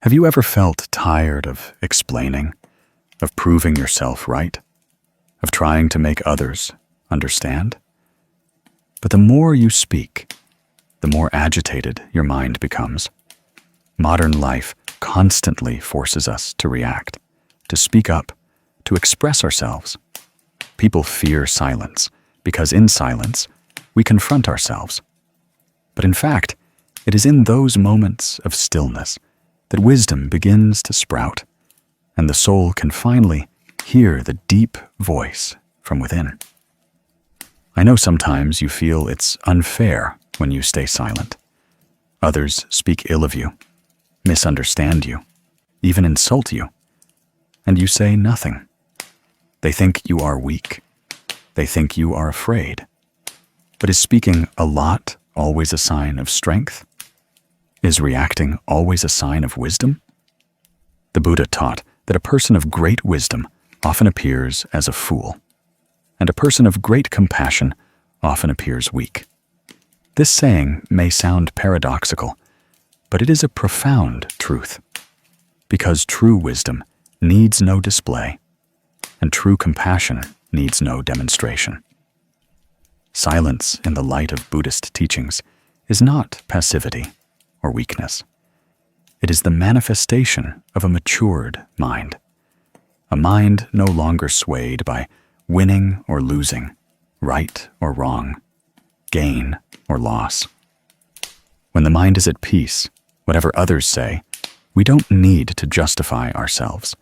Have you ever felt tired of explaining, of proving yourself right, of trying to make others understand? But the more you speak, the more agitated your mind becomes. Modern life constantly forces us to react, to speak up, to express ourselves. People fear silence because in silence we confront ourselves. But in fact, it is in those moments of stillness that wisdom begins to sprout, and the soul can finally hear the deep voice from within. I know sometimes you feel it's unfair when you stay silent. Others speak ill of you, misunderstand you, even insult you, and you say nothing. They think you are weak. They think you are afraid. But is speaking a lot always a sign of strength? Is reacting always a sign of wisdom? The Buddha taught that a person of great wisdom often appears as a fool, and a person of great compassion often appears weak. This saying may sound paradoxical, but it is a profound truth, because true wisdom needs no display, and true compassion needs no demonstration. Silence in the light of Buddhist teachings is not passivity or weakness. It is the manifestation of a matured mind, a mind no longer swayed by winning or losing, right or wrong, gain or loss. When the mind is at peace, whatever others say, we don't need to justify ourselves,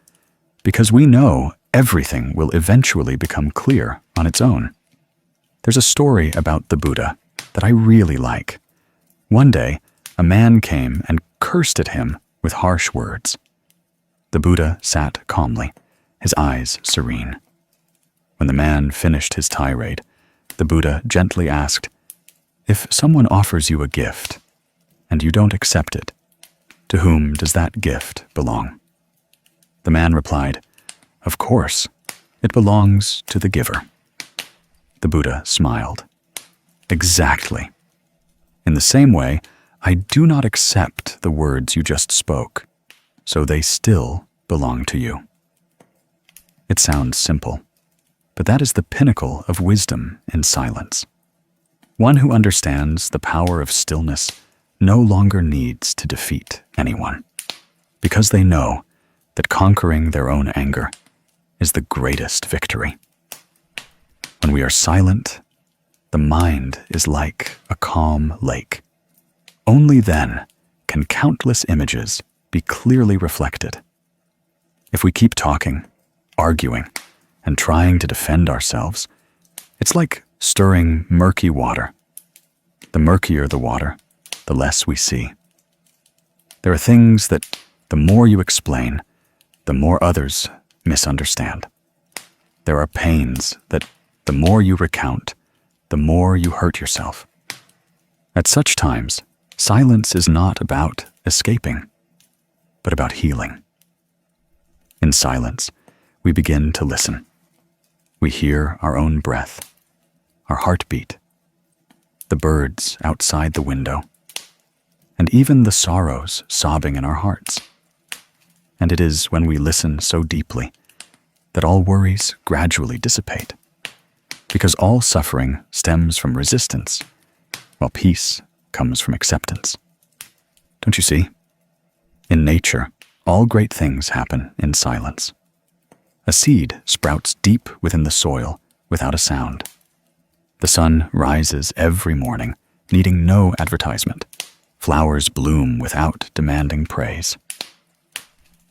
because we know everything will eventually become clear on its own. There's a story about the Buddha that I really like. One day, a man came and cursed at him with harsh words. The Buddha sat calmly, his eyes serene. When the man finished his tirade, the Buddha gently asked, "If someone offers you a gift, and you don't accept it, to whom does that gift belong?" The man replied, "Of course, it belongs to the giver." The Buddha smiled. "Exactly. In the same way, I do not accept the words you just spoke, so they still belong to you." It sounds simple, but that is the pinnacle of wisdom in silence. One who understands the power of stillness no longer needs to defeat anyone, because they know that conquering their own anger is the greatest victory. When we are silent, the mind is like a calm lake. Only then can countless images be clearly reflected. If we keep talking, arguing, and trying to defend ourselves, it's like stirring murky water. The murkier the water, the less we see. There are things that the more you explain, the more others misunderstand. There are pains that the more you recount, the more you hurt yourself. At such times, silence is not about escaping, but about healing. In silence, we begin to listen. We hear our own breath, our heartbeat, the birds outside the window, and even the sorrows sobbing in our hearts. And it is when we listen so deeply that all worries gradually dissipate, because all suffering stems from resistance, while peace comes from acceptance. Don't you see? In nature, all great things happen in silence. A seed sprouts deep within the soil without a sound. The sun rises every morning, needing no advertisement. Flowers bloom without demanding praise.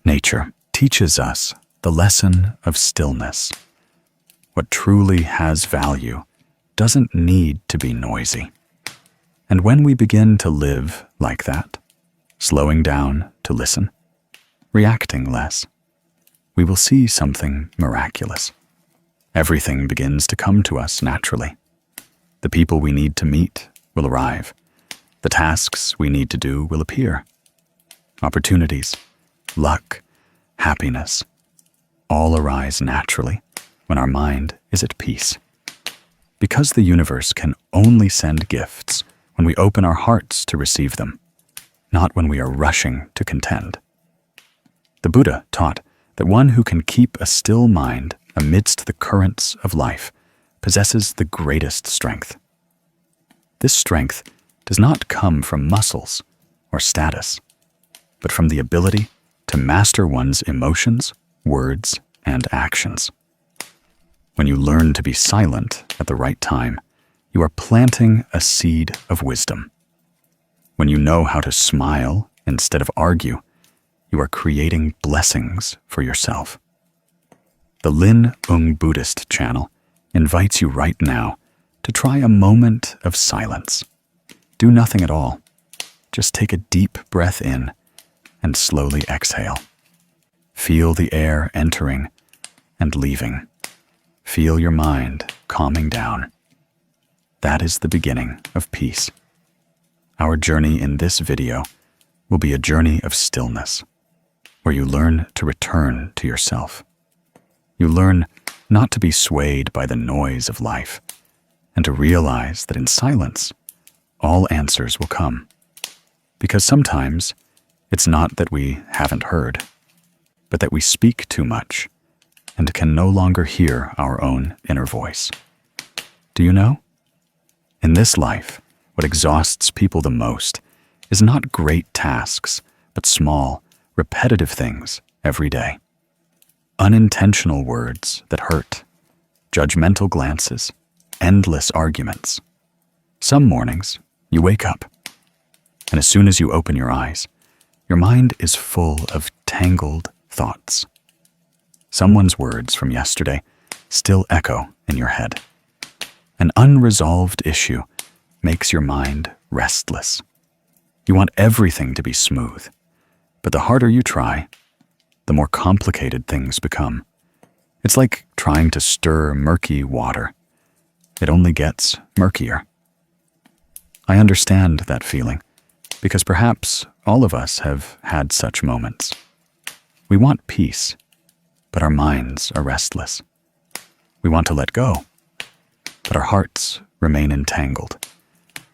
Nature teaches us the lesson of stillness. What truly has value doesn't need to be noisy. And when we begin to live like that, slowing down to listen, reacting less, we will see something miraculous. Everything begins to come to us naturally. The people we need to meet will arrive. The tasks we need to do will appear. Opportunities, luck, happiness, all arise naturally when our mind is at peace. Because the universe can only send gifts when we open our hearts to receive them, not when we are rushing to contend. The Buddha taught that one who can keep a still mind amidst the currents of life possesses the greatest strength. This strength does not come from muscles or status, but from the ability to master one's emotions, words, and actions. When you learn to be silent at the right time, you are planting a seed of wisdom. When you know how to smile instead of argue, you are creating blessings for yourself. The Lin Buddhist channel invites you right now to try a moment of silence. Do nothing at all. Just take a deep breath in and slowly exhale. Feel the air entering and leaving. Feel your mind calming down. That is the beginning of peace. Our journey in this video will be a journey of stillness, where you learn to return to yourself. You learn not to be swayed by the noise of life, and to realize that in silence, all answers will come. Because sometimes it's not that we haven't heard, but that we speak too much and can no longer hear our own inner voice. Do you know? In this life, what exhausts people the most is not great tasks, but small, repetitive things every day. Unintentional words that hurt, judgmental glances, endless arguments. Some mornings, you wake up, and as soon as you open your eyes, your mind is full of tangled thoughts. Someone's words from yesterday still echo in your head. An unresolved issue makes your mind restless. You want everything to be smooth, but the harder you try, the more complicated things become. It's like trying to stir murky water. It only gets murkier. I understand that feeling, because perhaps all of us have had such moments. We want peace, but our minds are restless. We want to let go, but our hearts remain entangled.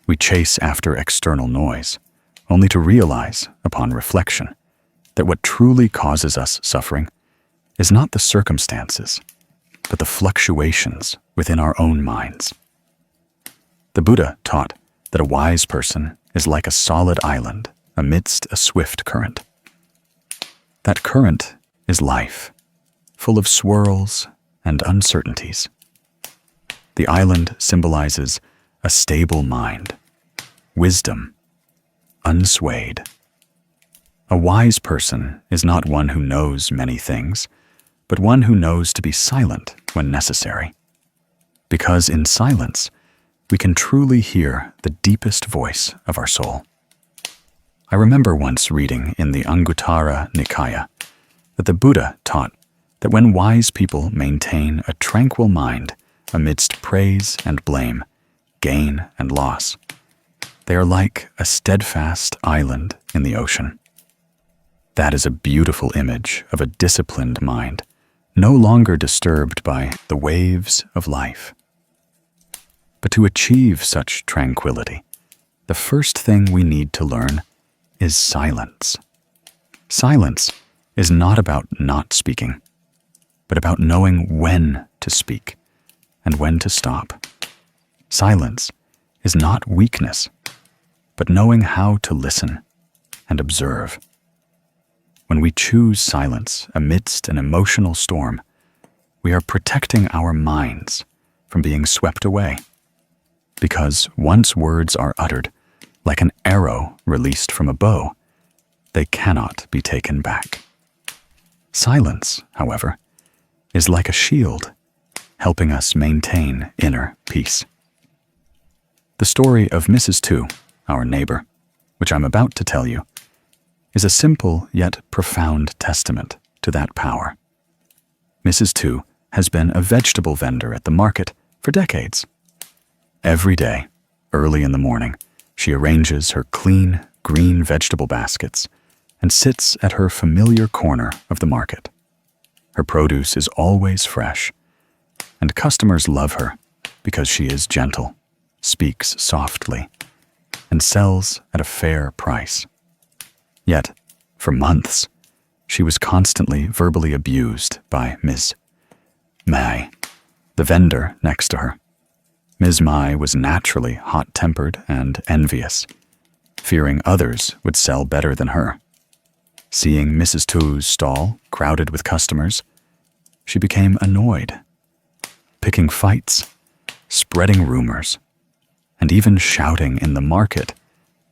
We chase after external noise, only to realize, upon reflection, that what truly causes us suffering is not the circumstances, but the fluctuations within our own minds. The Buddha taught that a wise person is like a solid island amidst a swift current. That current is life, full of swirls and uncertainties. The island symbolizes a stable mind, wisdom, unswayed. A wise person is not one who knows many things, but one who knows to be silent when necessary. Because in silence, we can truly hear the deepest voice of our soul. I remember once reading in the Anguttara Nikaya that the Buddha taught that when wise people maintain a tranquil mind amidst praise and blame, gain and loss, they are like a steadfast island in the ocean. That is a beautiful image of a disciplined mind, no longer disturbed by the waves of life. But to achieve such tranquility, the first thing we need to learn is silence. Silence is not about not speaking, but about knowing when to speak and when to stop. Silence is not weakness, but knowing how to listen and observe. When we choose silence amidst an emotional storm, we are protecting our minds from being swept away. Because once words are uttered, like an arrow released from a bow, they cannot be taken back. Silence, however, is like a shield, helping us maintain inner peace. The story of Mrs. Tu, our neighbor, which I'm about to tell you, is a simple yet profound testament to that power. Mrs. Tu has been a vegetable vendor at the market for decades. Every day, early in the morning, she arranges her clean, green vegetable baskets and sits at her familiar corner of the market. Her produce is always fresh, and customers love her because she is gentle, speaks softly, and sells at a fair price. Yet, for months, she was constantly verbally abused by Ms. Mai, the vendor next to her. Ms. Mai was naturally hot-tempered and envious, fearing others would sell better than her. Seeing Mrs. Tu's stall crowded with customers, she became annoyed, picking fights, spreading rumors, and even shouting in the market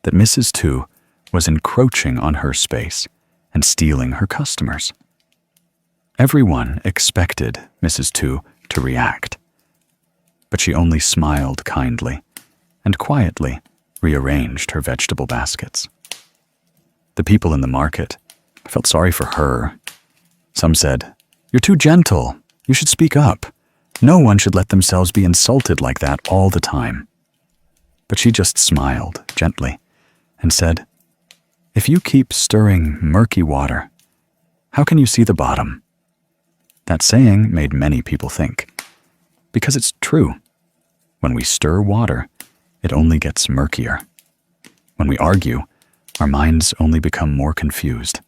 that Mrs. Tu was encroaching on her space and stealing her customers. Everyone expected Mrs. Tu to react, but she only smiled kindly and quietly rearranged her vegetable baskets. The people in the market felt sorry for her. Some said, "You're too gentle. You should speak up. No one should let themselves be insulted like that all the time." But she just smiled gently and said, "If you keep stirring murky water, how can you see the bottom?" That saying made many people think, because it's true. When we stir water, it only gets murkier. When we argue, our minds only become more confused.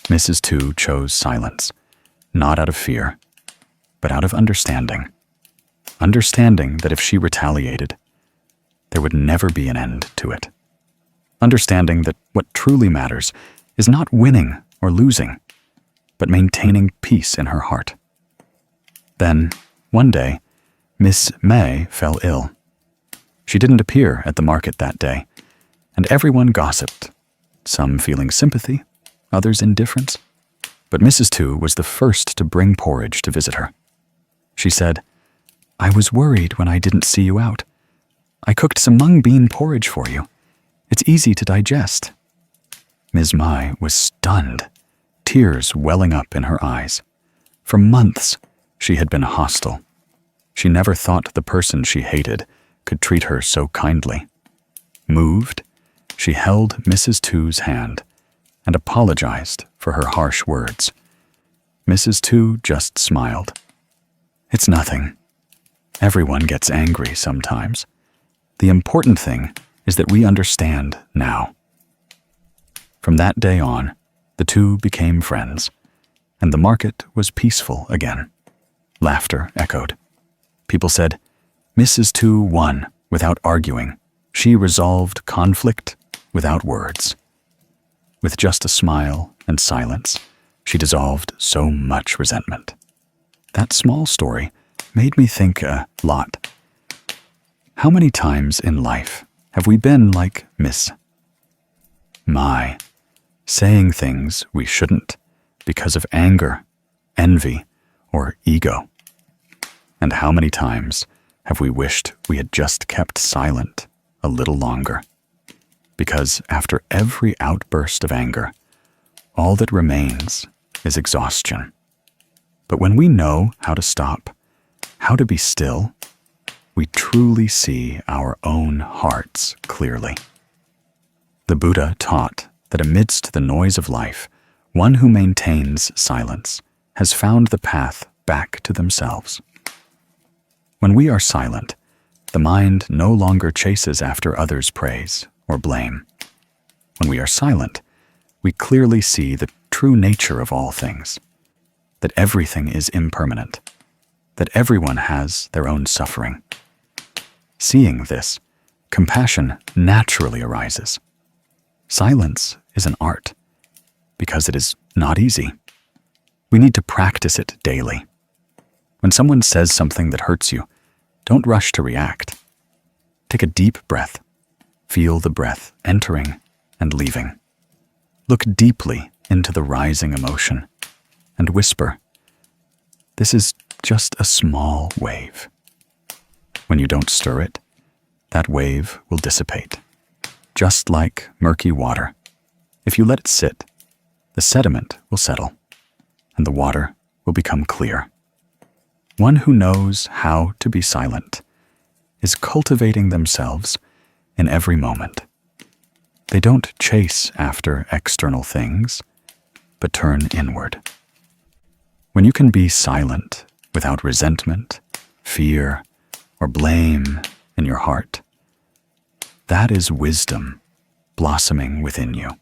Mrs. Tu chose silence, not out of fear, but out of understanding. Understanding that if she retaliated, there would never be an end to it. Understanding that what truly matters is not winning or losing, but maintaining peace in her heart. Then, one day, Miss May fell ill. She didn't appear at the market that day, and everyone gossiped, some feeling sympathy, others indifference. But Mrs. Tu was the first to bring porridge to visit her. She said, "I was worried when I didn't see you out. I cooked some mung bean porridge for you. It's easy to digest." Ms. Mai was stunned, tears welling up in her eyes. For months, she had been hostile. She never thought the person she hated could treat her so kindly. Moved, she held Mrs. Tu's hand and apologized for her harsh words. Mrs. Tu just smiled. "It's nothing. Everyone gets angry sometimes. The important thing is that we understand now." From that day on, the two became friends, and the market was peaceful again. Laughter echoed. People said, "Mrs. Tu won without arguing. She resolved conflict without words." With just a smile and silence, she dissolved so much resentment. That small story made me think a lot. How many times in life have we been like Miss Mai, saying things we shouldn't because of anger, envy, or ego? And how many times have we wished we had just kept silent a little longer? Because after every outburst of anger, all that remains is exhaustion. But when we know how to stop, how to be still, we truly see our own hearts clearly. The Buddha taught that amidst the noise of life, one who maintains silence has found the path back to themselves. When we are silent, the mind no longer chases after others' praise or blame. When we are silent, we clearly see the true nature of all things, that everything is impermanent, that everyone has their own suffering. Seeing this, compassion naturally arises. Silence is an art, because it is not easy. We need to practice it daily. When someone says something that hurts you, don't rush to react. Take a deep breath. Feel the breath entering and leaving. Look deeply into the rising emotion and whisper, "This is just a small wave." When you don't stir it, that wave will dissipate. Just like murky water, if you let it sit, the sediment will settle, and the water will become clear. One who knows how to be silent is cultivating themselves in every moment. They don't chase after external things, but turn inward. When you can be silent without resentment, fear, or blame in your heart, that is wisdom blossoming within you.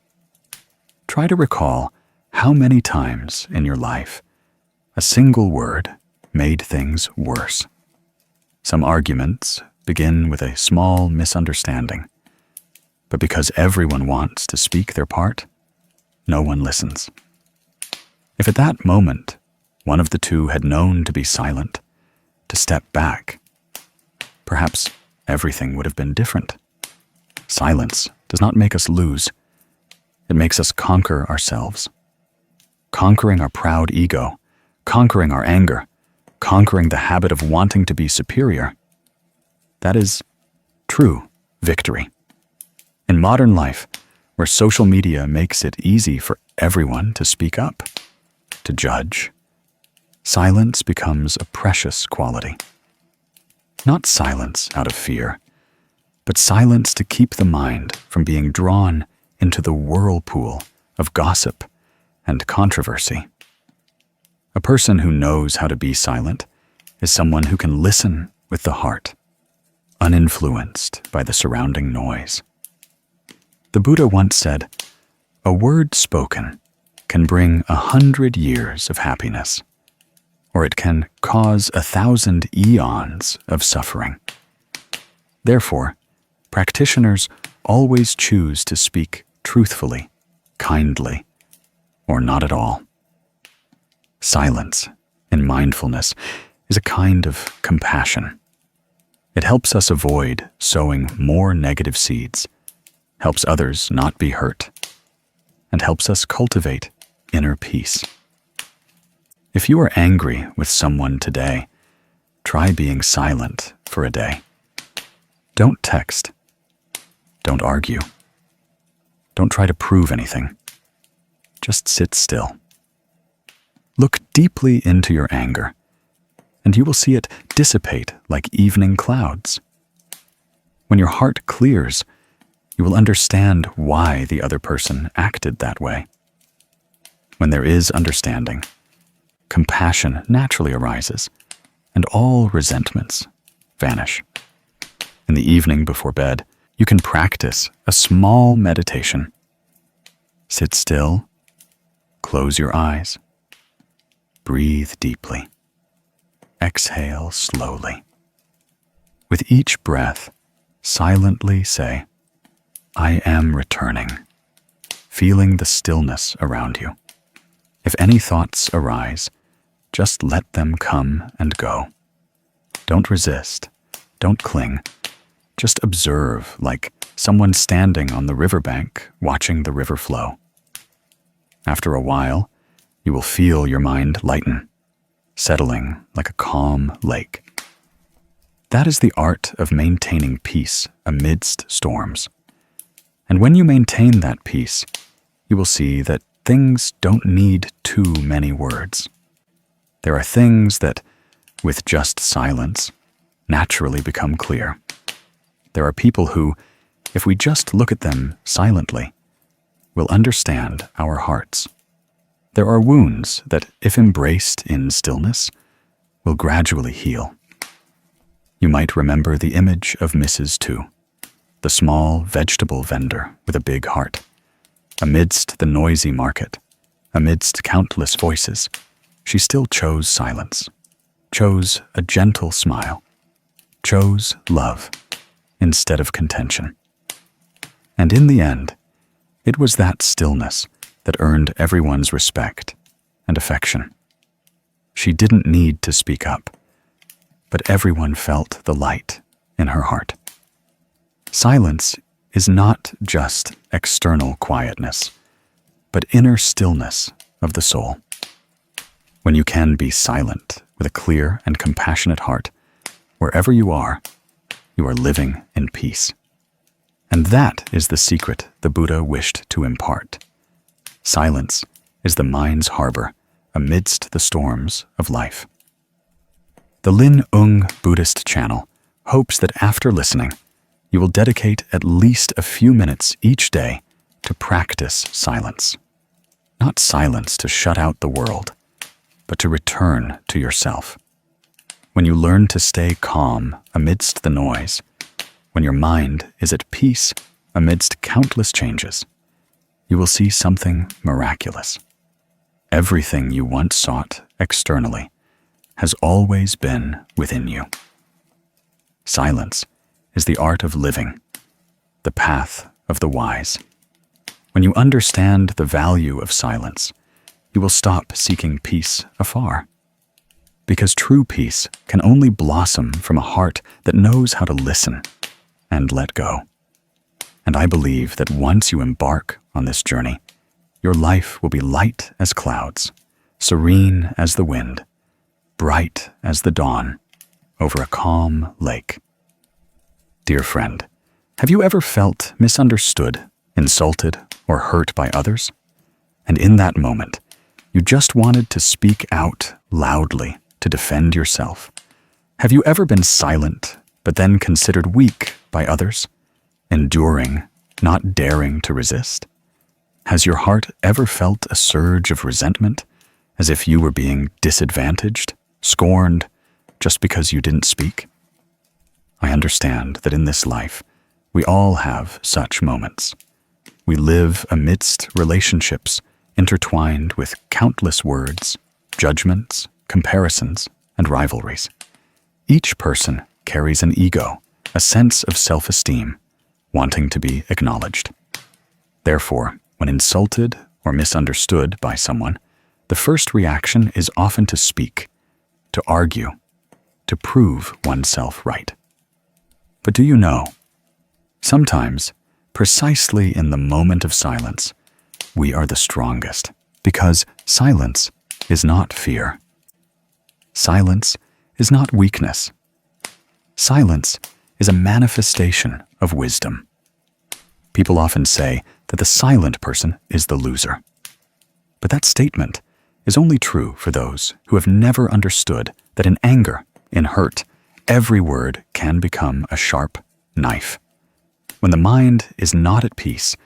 Try to recall how many times in your life a single word made things worse? Some arguments begin with a small misunderstanding, but because everyone wants to speak their part, no one listens. If at that moment one of the two had known to be silent, to step back, perhaps everything would have been different. Silence does not make us lose. It makes us conquer ourselves. Conquering our proud ego, conquering our anger, conquering the habit of wanting to be superior. That is true victory. In modern life, where social media makes it easy for everyone to speak up, to judge, silence becomes a precious quality. Not silence out of fear, but silence to keep the mind from being drawn into the whirlpool of gossip and controversy. A person who knows how to be silent is someone who can listen with the heart, uninfluenced by the surrounding noise. The Buddha once said, "A word spoken can bring 100 years of happiness, or it can cause 1,000 eons of suffering." Therefore, practitioners always choose to speak truthfully, kindly, or not at all. Silence in mindfulness is a kind of compassion. It helps us avoid sowing more negative seeds, helps others not be hurt, and helps us cultivate inner peace. If you are angry with someone today, try being silent for a day. Don't text. Don't argue. Don't try to prove anything. Just sit still. Look deeply into your anger, and you will see it dissipate like evening clouds. When your heart clears, you will understand why the other person acted that way. When there is understanding, compassion naturally arises, and all resentments vanish. In the evening before bed, you can practice a small meditation. Sit still, close your eyes, breathe deeply, exhale slowly. With each breath, silently say, "I am returning," feeling the stillness around you. If any thoughts arise, just let them come and go. Don't resist, don't cling. Just observe like someone standing on the riverbank watching the river flow. After a while, you will feel your mind lighten, settling like a calm lake. That is the art of maintaining peace amidst storms. And when you maintain that peace, you will see that things don't need too many words. There are things that, with just silence, naturally become clear. There are people who, if we just look at them silently, will understand our hearts. There are wounds that, if embraced in stillness, will gradually heal. You might remember the image of Mrs. Tu, the small vegetable vendor with a big heart. Amidst the noisy market, amidst countless voices, she still chose silence, chose a gentle smile, chose love instead of contention. And in the end, it was that stillness that earned everyone's respect and affection. She didn't need to speak up, but everyone felt the light in her heart. Silence is not just external quietness, but inner stillness of the soul. When you can be silent with a clear and compassionate heart, wherever you are living in peace. And that is the secret the Buddha wished to impart. Silence is the mind's harbor amidst the storms of life. The Lin Ung Buddhist channel hopes that after listening, you will dedicate at least a few minutes each day to practice silence. Not silence to shut out the world, but to return to yourself. When you learn to stay calm amidst the noise, when your mind is at peace amidst countless changes, you will see something miraculous. everything you once sought externally has always been within you. Silence is the art of living, the path of the wise. When you understand the value of silence, you will stop seeking peace afar. Because true peace can only blossom from a heart that knows how to listen and let go. And I believe that once you embark on this journey, your life will be light as clouds, serene as the wind, bright as the dawn over a calm lake. Dear friend, have you ever felt misunderstood, insulted, or hurt by others? And in that moment, you just wanted to speak out loudly to defend yourself. Have you ever been silent, but then considered weak by others, enduring, not daring to resist? Has your heart ever felt a surge of resentment, as if you were being disadvantaged, scorned, just because you didn't speak? I understand that in this life, we all have such moments. We live amidst relationships intertwined with countless words, judgments, comparisons, and rivalries. Each person carries an ego, a sense of self-esteem, wanting to be acknowledged. Therefore, when insulted or misunderstood by someone, the first reaction is often to speak, to argue, to prove oneself right. But do you know, sometimes, precisely in the moment of silence, we are the strongest, because silence is not fear. Silence is not weakness. Silence is a manifestation of wisdom. People often say that the silent person is the loser. But that statement is only true for those who have never understood that in anger, in hurt, every word can become a sharp knife. When the mind is not at peace,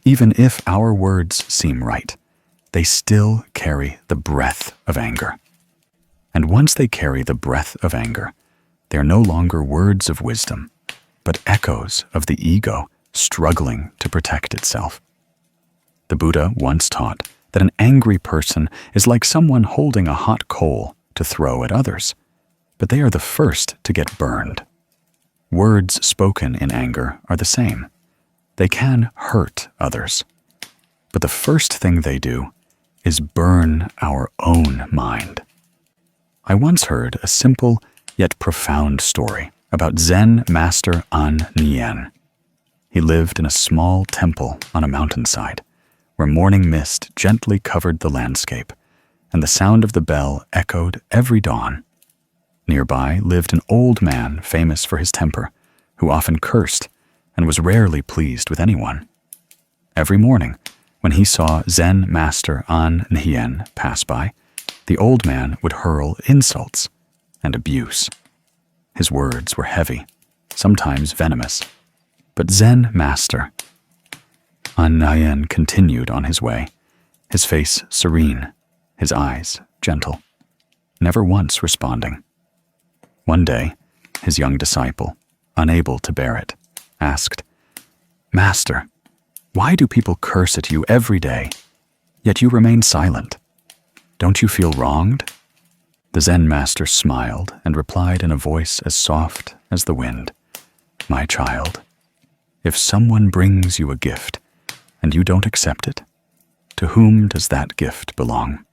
even if our words seem right, they still carry the breath of anger. And once they carry the breath of anger, they are no longer words of wisdom, but echoes of the ego struggling to protect itself. The Buddha once taught that an angry person is like someone holding a hot coal to throw at others, but they are the first to get burned. Words spoken in anger are the same. They can hurt others, but the first thing they do is burn our own mind. I once heard a simple yet profound story about Zen master An Nien. He lived in a small temple on a mountainside, where morning mist gently covered the landscape, and the sound of the bell echoed every dawn. Nearby lived an old man famous for his temper, who often cursed and was rarely pleased with anyone. Every morning, when he saw Zen master An Nien pass by, the old man would hurl insults and abuse. His words were heavy, sometimes venomous. But Zen master An Nien continued on his way, his face serene, his eyes gentle, never once responding. One day, his young disciple, unable to bear it, asked, "Master, why do people curse at you every day, yet you remain silent? Don't you feel wronged?" The Zen master smiled and replied in a voice as soft as the wind, "My child, if someone brings you a gift and you don't accept it, to whom does that gift belong?"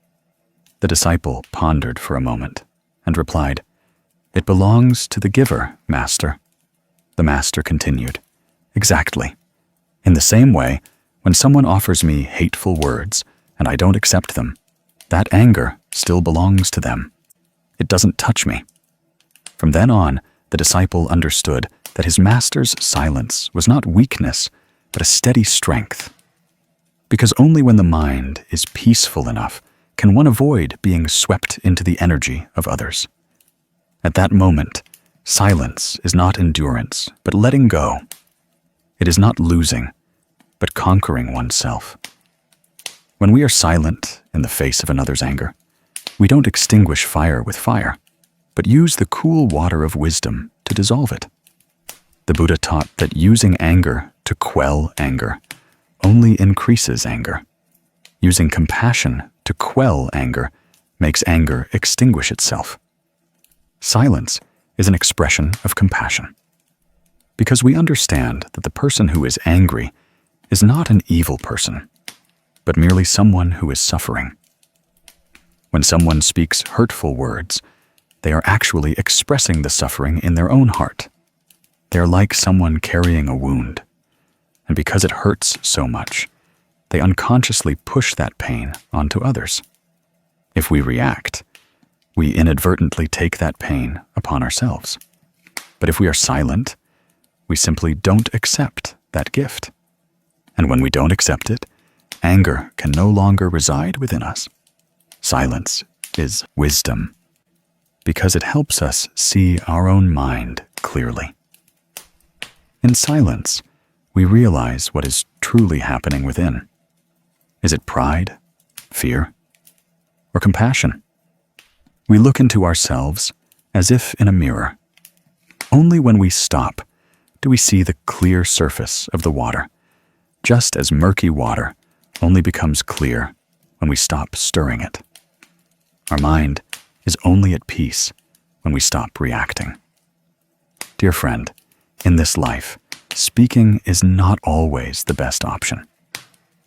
The disciple pondered for a moment and replied, "It belongs to the giver, Master." The master continued, "Exactly. In the same way, when someone offers me hateful words and I don't accept them, that anger still belongs to them. It doesn't touch me." From then on, the disciple understood that his master's silence was not weakness, but a steady strength. Because only when the mind is peaceful enough can one avoid being swept into the energy of others. At that moment, silence is not endurance, but letting go. It is not losing, but conquering oneself. When we are silent in the face of another's anger, we don't extinguish fire with fire, but use the cool water of wisdom to dissolve it. The Buddha taught that using anger to quell anger only increases anger. Using compassion to quell anger makes anger extinguish itself. Silence is an expression of compassion. Because we understand that the person who is angry is not an evil person, but merely someone who is suffering. When someone speaks hurtful words, they are actually expressing the suffering in their own heart. They are like someone carrying a wound, and because it hurts so much, they unconsciously push that pain onto others. If we react, we inadvertently take that pain upon ourselves. But if we are silent, we simply don't accept that gift. And when we don't accept it, anger can no longer reside within us. Silence is wisdom, because it helps us see our own mind clearly. In silence, we realize what is truly happening within. Is it pride, fear, or compassion? We look into ourselves as if in a mirror. Only when we stop do we see the clear surface of the water, just as murky water only becomes clear when we stop stirring it. Our mind is only at peace when we stop reacting. Dear friend, in this life, speaking is not always the best option.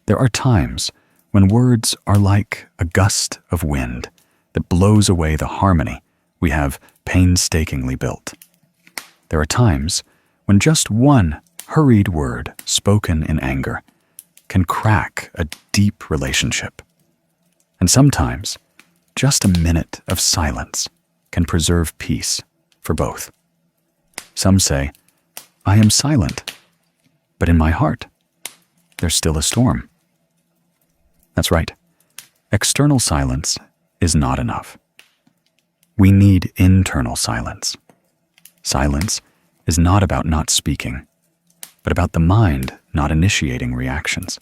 There are times when words are like a gust of wind that blows away the harmony we have painstakingly built. There are times when just one hurried word spoken in anger can crack a deep relationship. And sometimes, just a minute of silence can preserve peace for both. Some say, I am silent, but in my heart, there's still a storm. That's right. External silence is not enough. We need internal silence. Silence is not about not speaking, but about the mind not initiating reactions.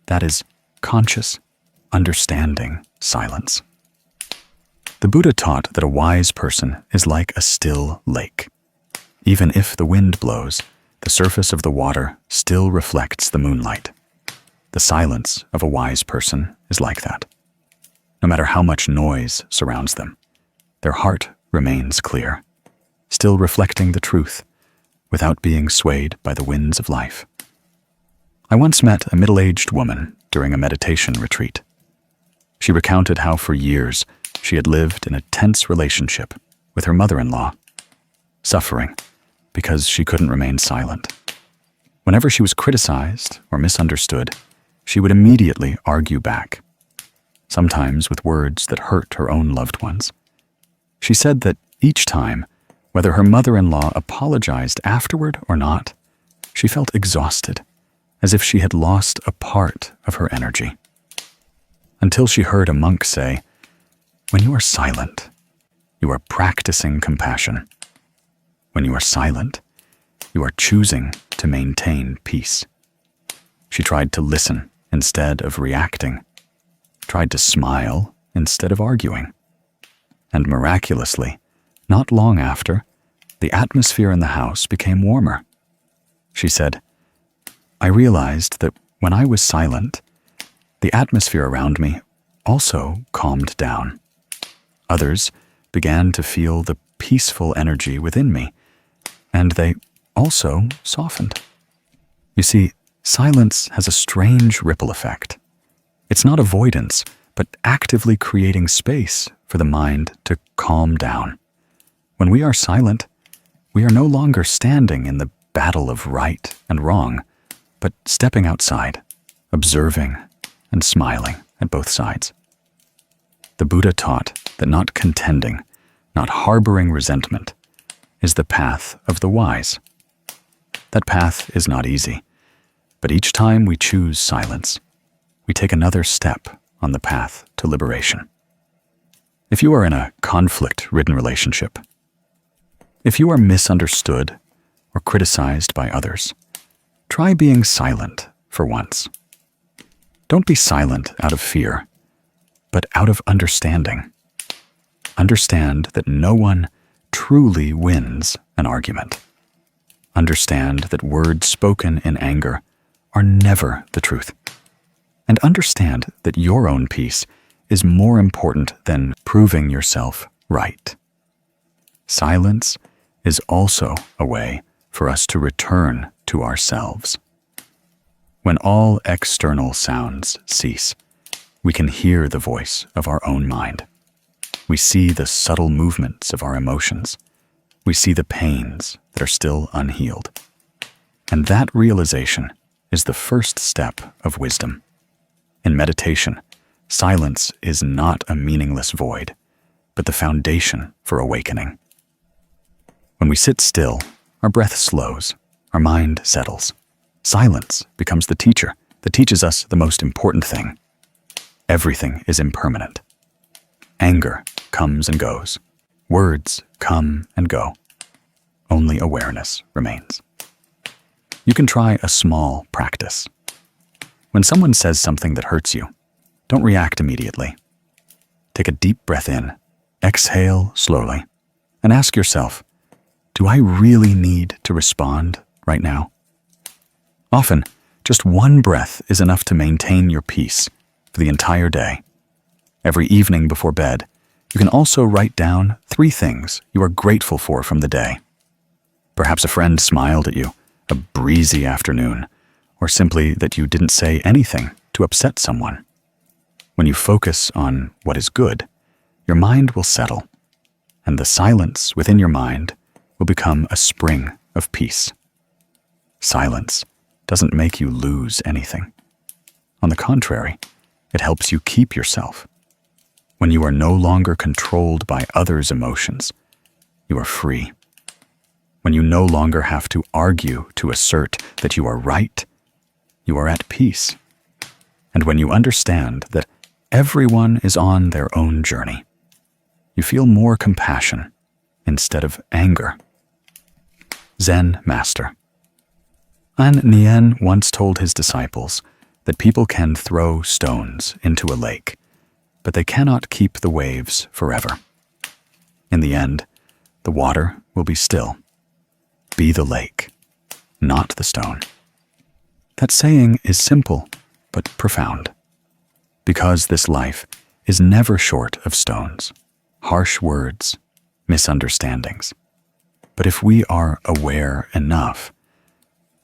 That is conscious, understanding silence. The Buddha taught that a wise person is like a still lake. Even if the wind blows, the surface of the water still reflects the moonlight. The silence of a wise person is like that. No matter how much noise surrounds them, their heart remains clear, still reflecting the truth without being swayed by the winds of life. I once met a middle-aged woman during a meditation retreat. She recounted how for years she had lived in a tense relationship with her mother-in-law, suffering because she couldn't remain silent. Whenever she was criticized or misunderstood, she would immediately argue back, sometimes with words that hurt her own loved ones. She said that each time, whether her mother-in-law apologized afterward or not, she felt exhausted, as if she had lost a part of her energy. Until she heard a monk say, "When you are silent, you are practicing compassion. When you are silent, you are choosing to maintain peace." She tried to listen instead of reacting, tried to smile instead of arguing. And miraculously, not long after, the atmosphere in the house became warmer. She said, "I realized that when I was silent, the atmosphere around me also calmed down. Others began to feel the peaceful energy within me, and they also softened." You see, silence has a strange ripple effect. It's not avoidance, but actively creating space for the mind to calm down. When we are silent, we are no longer standing in the battle of right and wrong, but stepping outside, observing and smiling at both sides. The Buddha taught that not contending, not harboring resentment, is the path of the wise. That path is not easy, but each time we choose silence, we take another step on the path to liberation. If you are in a conflict-ridden relationship, if you are misunderstood or criticized by others, try being silent for once. Don't be silent out of fear, but out of understanding. Understand that no one truly wins an argument. Understand that words spoken in anger are never the truth. And understand that your own peace is more important than proving yourself right. Silence is also a way for us to return to ourselves. When all external sounds cease, we can hear the voice of our own mind. We see the subtle movements of our emotions. We see the pains that are still unhealed. And that realization is the first step of wisdom. In meditation, silence is not a meaningless void, but the foundation for awakening. When we sit still, our breath slows, our mind settles. Silence becomes the teacher that teaches us the most important thing. Everything is impermanent. Anger comes and goes. Words come and go. Only awareness remains. You can try a small practice. When someone says something that hurts you, don't react immediately. Take a deep breath in, exhale slowly, and ask yourself, do I really need to respond right now? Often, just one breath is enough to maintain your peace for the entire day. Every evening before bed, you can also write down 3 things you are grateful for from the day. Perhaps a friend smiled at you, a breezy afternoon, or simply that you didn't say anything to upset someone. When you focus on what is good, your mind will settle, and the silence within your mind will become a spring of peace. Silence doesn't make you lose anything. On the contrary, it helps you keep yourself. When you are no longer controlled by others' emotions, you are free. When you no longer have to argue to assert that you are right, you are at peace. And when you understand that everyone is on their own journey, you feel more compassion instead of anger. Zen Master An Nien once told his disciples that people can throw stones into a lake, but they cannot keep the waves forever. In the end, the water will be still. Be the lake, not the stone. That saying is simple but profound, because this life is never short of stones, harsh words, misunderstandings. But if we are aware enough,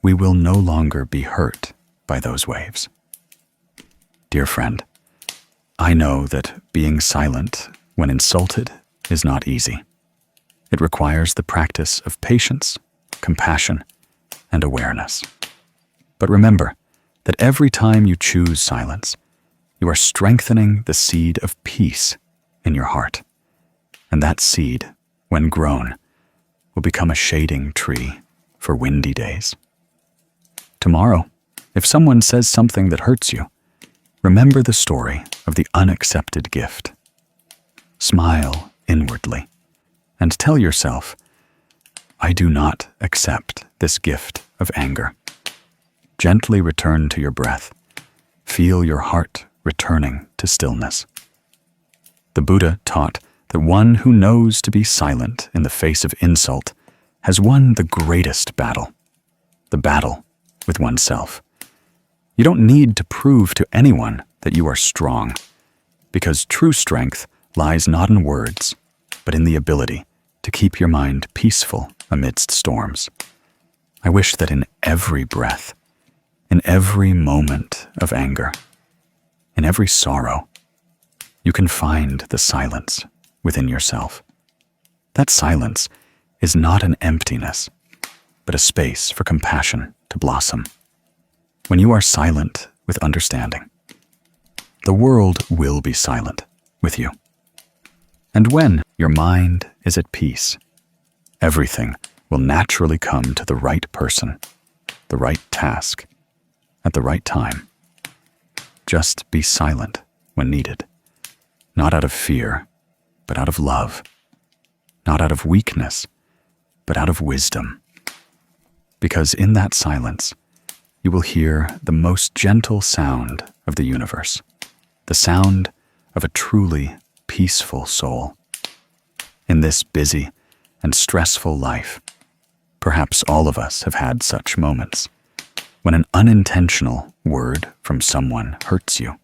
we will no longer be hurt by those waves. Dear friend, I know that being silent when insulted is not easy. It requires the practice of patience, compassion, and awareness. But remember that every time you choose silence, you are strengthening the seed of peace in your heart. And that seed, when grown, will become a shading tree for windy days. Tomorrow, if someone says something that hurts you, remember the story of the unaccepted gift. Smile inwardly and tell yourself, I do not accept this gift of anger. Gently return to your breath. Feel your heart returning to stillness. The Buddha taught that one who knows to be silent in the face of insult has won the greatest battle, the battle with oneself. You don't need to prove to anyone that you are strong, because true strength lies not in words, but in the ability to keep your mind peaceful amidst storms. I wish that in every breath, in every moment of anger, in every sorrow, you can find the silence within yourself. That silence is not an emptiness, but a space for compassion to blossom. When you are silent with understanding, the world will be silent with you. And when your mind is at peace, everything will naturally come to the right person, the right task, at the right time. Just be silent when needed, not out of fear, but out of love, not out of weakness, but out of wisdom. Because in that silence, you will hear the most gentle sound of the universe, the sound of a truly peaceful soul. In this busy and stressful life, perhaps all of us have had such moments when an unintentional word from someone hurts you,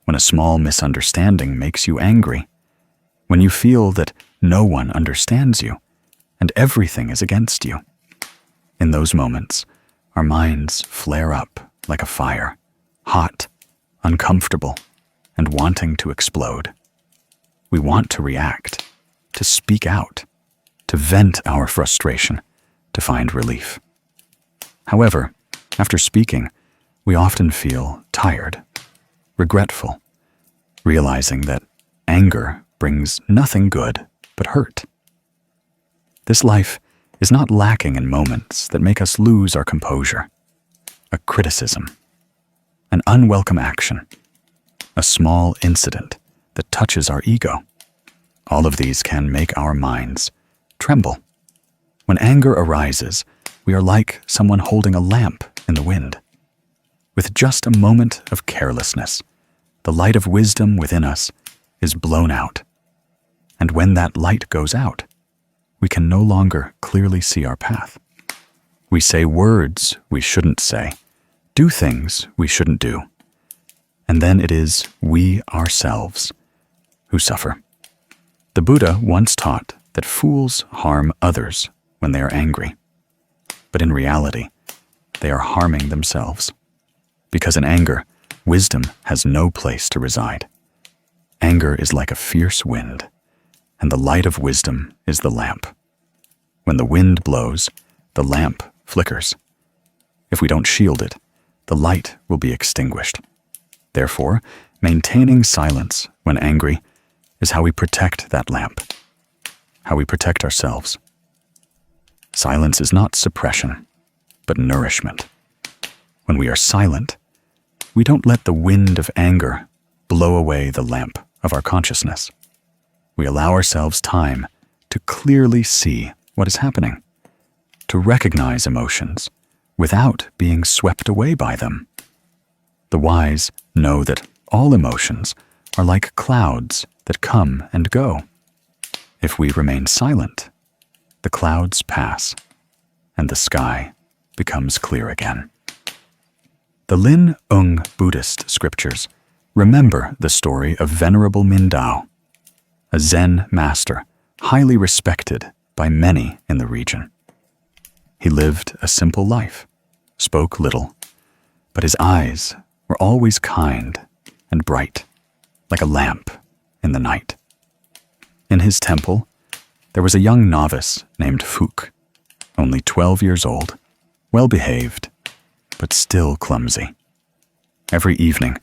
when a small misunderstanding makes you angry, when you feel that no one understands you and everything is against you. In those moments, our minds flare up like a fire, hot, uncomfortable, and wanting to explode. We want to react, to speak out, to vent our frustration, to find relief. However, after speaking, we often feel tired, regretful, realizing that anger brings nothing good but hurt. This life is not lacking in moments that make us lose our composure. A criticism, an unwelcome action, a small incident that touches our ego. All of these can make our minds tremble. When anger arises, we are like someone holding a lamp in the wind. With just a moment of carelessness, the light of wisdom within us is blown out. And when that light goes out, we can no longer clearly see our path. We say words we shouldn't say, do things we shouldn't do. And then it is we ourselves who suffer. The Buddha once taught that fools harm others when they are angry. But in reality, they are harming themselves. Because in anger, wisdom has no place to reside. Anger is like a fierce wind, and the light of wisdom is the lamp. When the wind blows, the lamp flickers. If we don't shield it, the light will be extinguished. Therefore, maintaining silence when angry is how we protect that lamp, how we protect ourselves. Silence is not suppression, but nourishment. When we are silent, we don't let the wind of anger blow away the lamp of our consciousness. We allow ourselves time to clearly see what is happening, to recognize emotions without being swept away by them. The wise know that all emotions are like clouds that come and go. If we remain silent, the clouds pass, and the sky becomes clear again. The Lin Ung Buddhist scriptures remember the story of Venerable Mindao, a Zen master highly respected by many in the region. He lived a simple life, spoke little, but his eyes were always kind and bright, like a lamp in the night. In his temple, there was a young novice named Fuk, only 12 years old, well-behaved, but still clumsy. Every evening,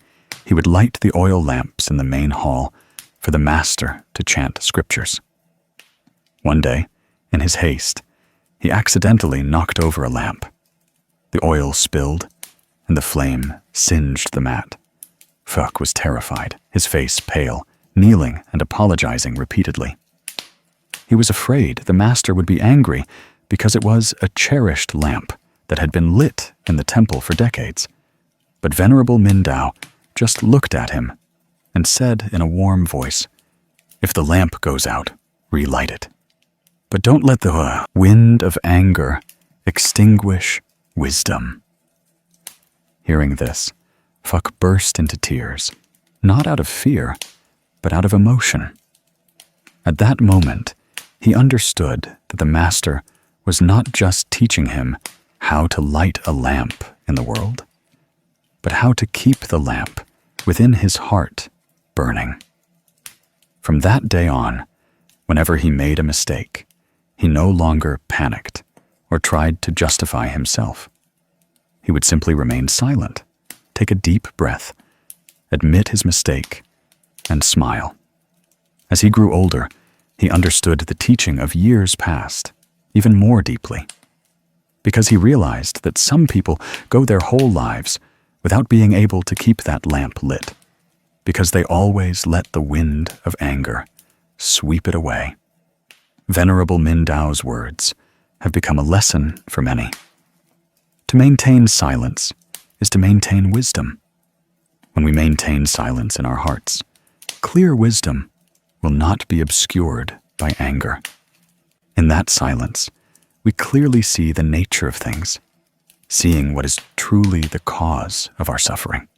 he would light the oil lamps in the main hall for the master to chant scriptures. One day, in his haste, he accidentally knocked over a lamp. The oil spilled, and the flame singed the mat. Fuk was terrified, his face pale, kneeling and apologizing repeatedly. He was afraid the master would be angry because it was a cherished lamp that had been lit in the temple for decades. But Venerable Mindao just looked at him and said in a warm voice, "If the lamp goes out, relight it. But don't let the wind of anger extinguish wisdom." Hearing this, Fuk burst into tears, not out of fear, but out of emotion. At that moment, he understood that the master was not just teaching him how to light a lamp in the world, but how to keep the lamp within his heart burning. From that day on, whenever he made a mistake, he no longer panicked or tried to justify himself. He would simply remain silent, take a deep breath, admit his mistake, and smile. As he grew older, he understood the teaching of years past even more deeply, because he realized that some people go their whole lives without being able to keep that lamp lit, because they always let the wind of anger sweep it away. Venerable Mindao's words have become a lesson for many. To maintain silence is to maintain wisdom. When we maintain silence in our hearts, clear wisdom will not be obscured by anger. In that silence, we clearly see the nature of things, seeing what is truly the cause of our suffering.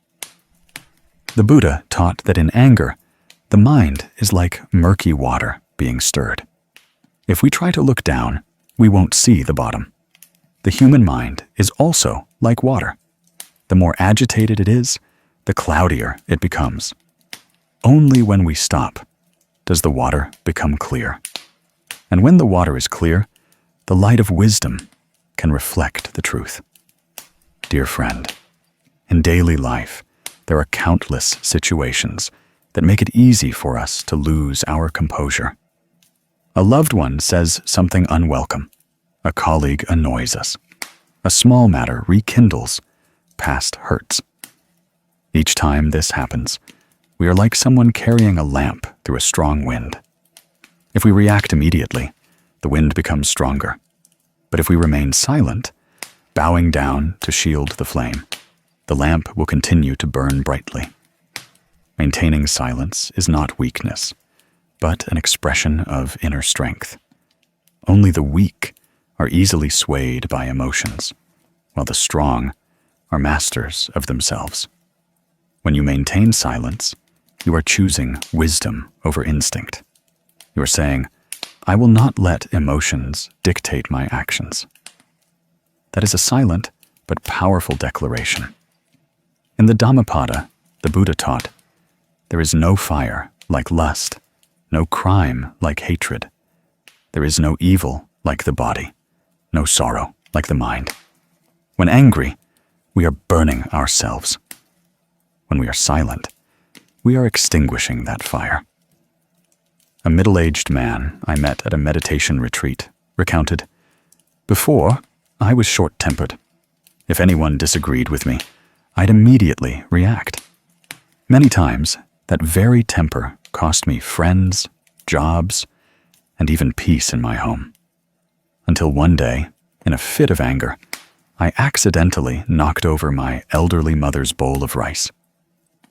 The Buddha taught that in anger, the mind is like murky water being stirred. If we try to look down, we won't see the bottom. The human mind is also like water. The more agitated it is, the cloudier it becomes. Only when we stop does the water become clear. And when the water is clear, the light of wisdom can reflect the truth. Dear friend, in daily life, there are countless situations that make it easy for us to lose our composure. A loved one says something unwelcome. A colleague annoys us. A small matter rekindles past hurts. Each time this happens, we are like someone carrying a lamp through a strong wind. If we react immediately, the wind becomes stronger. But if we remain silent, bowing down to shield the flame, the lamp will continue to burn brightly. Maintaining silence is not weakness, but an expression of inner strength. Only the weak are easily swayed by emotions, while the strong are masters of themselves. When you maintain silence, you are choosing wisdom over instinct. You are saying, I will not let emotions dictate my actions. That is a silent but powerful declaration. In the Dhammapada, the Buddha taught, there is no fire like lust, no crime like hatred. There is no evil like the body, no sorrow like the mind. When angry, we are burning ourselves. When we are silent, we are extinguishing that fire. A middle-aged man I met at a meditation retreat recounted, before, I was short-tempered. If anyone disagreed with me, I'd immediately react. Many times, that very temper cost me friends, jobs, and even peace in my home. Until one day, in a fit of anger, I accidentally knocked over my elderly mother's bowl of rice.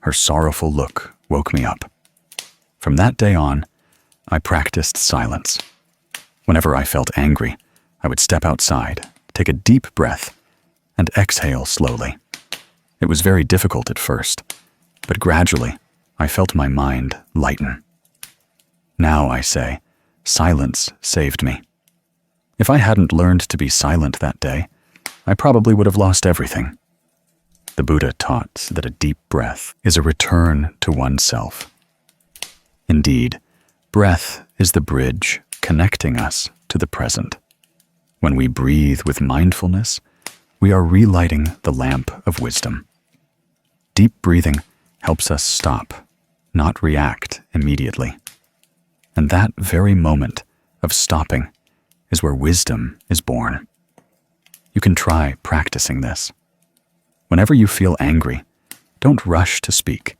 Her sorrowful look woke me up. From that day on, I practiced silence. Whenever I felt angry, I would step outside, take a deep breath, and exhale slowly. It was very difficult at first, but gradually I felt my mind lighten. Now I say, silence saved me. If I hadn't learned to be silent that day, I probably would have lost everything. The Buddha taught that a deep breath is a return to oneself. Indeed, breath is the bridge connecting us to the present. When we breathe with mindfulness, we are relighting the lamp of wisdom. Deep breathing helps us stop, not react immediately. And that very moment of stopping is where wisdom is born. You can try practicing this. Whenever you feel angry, don't rush to speak.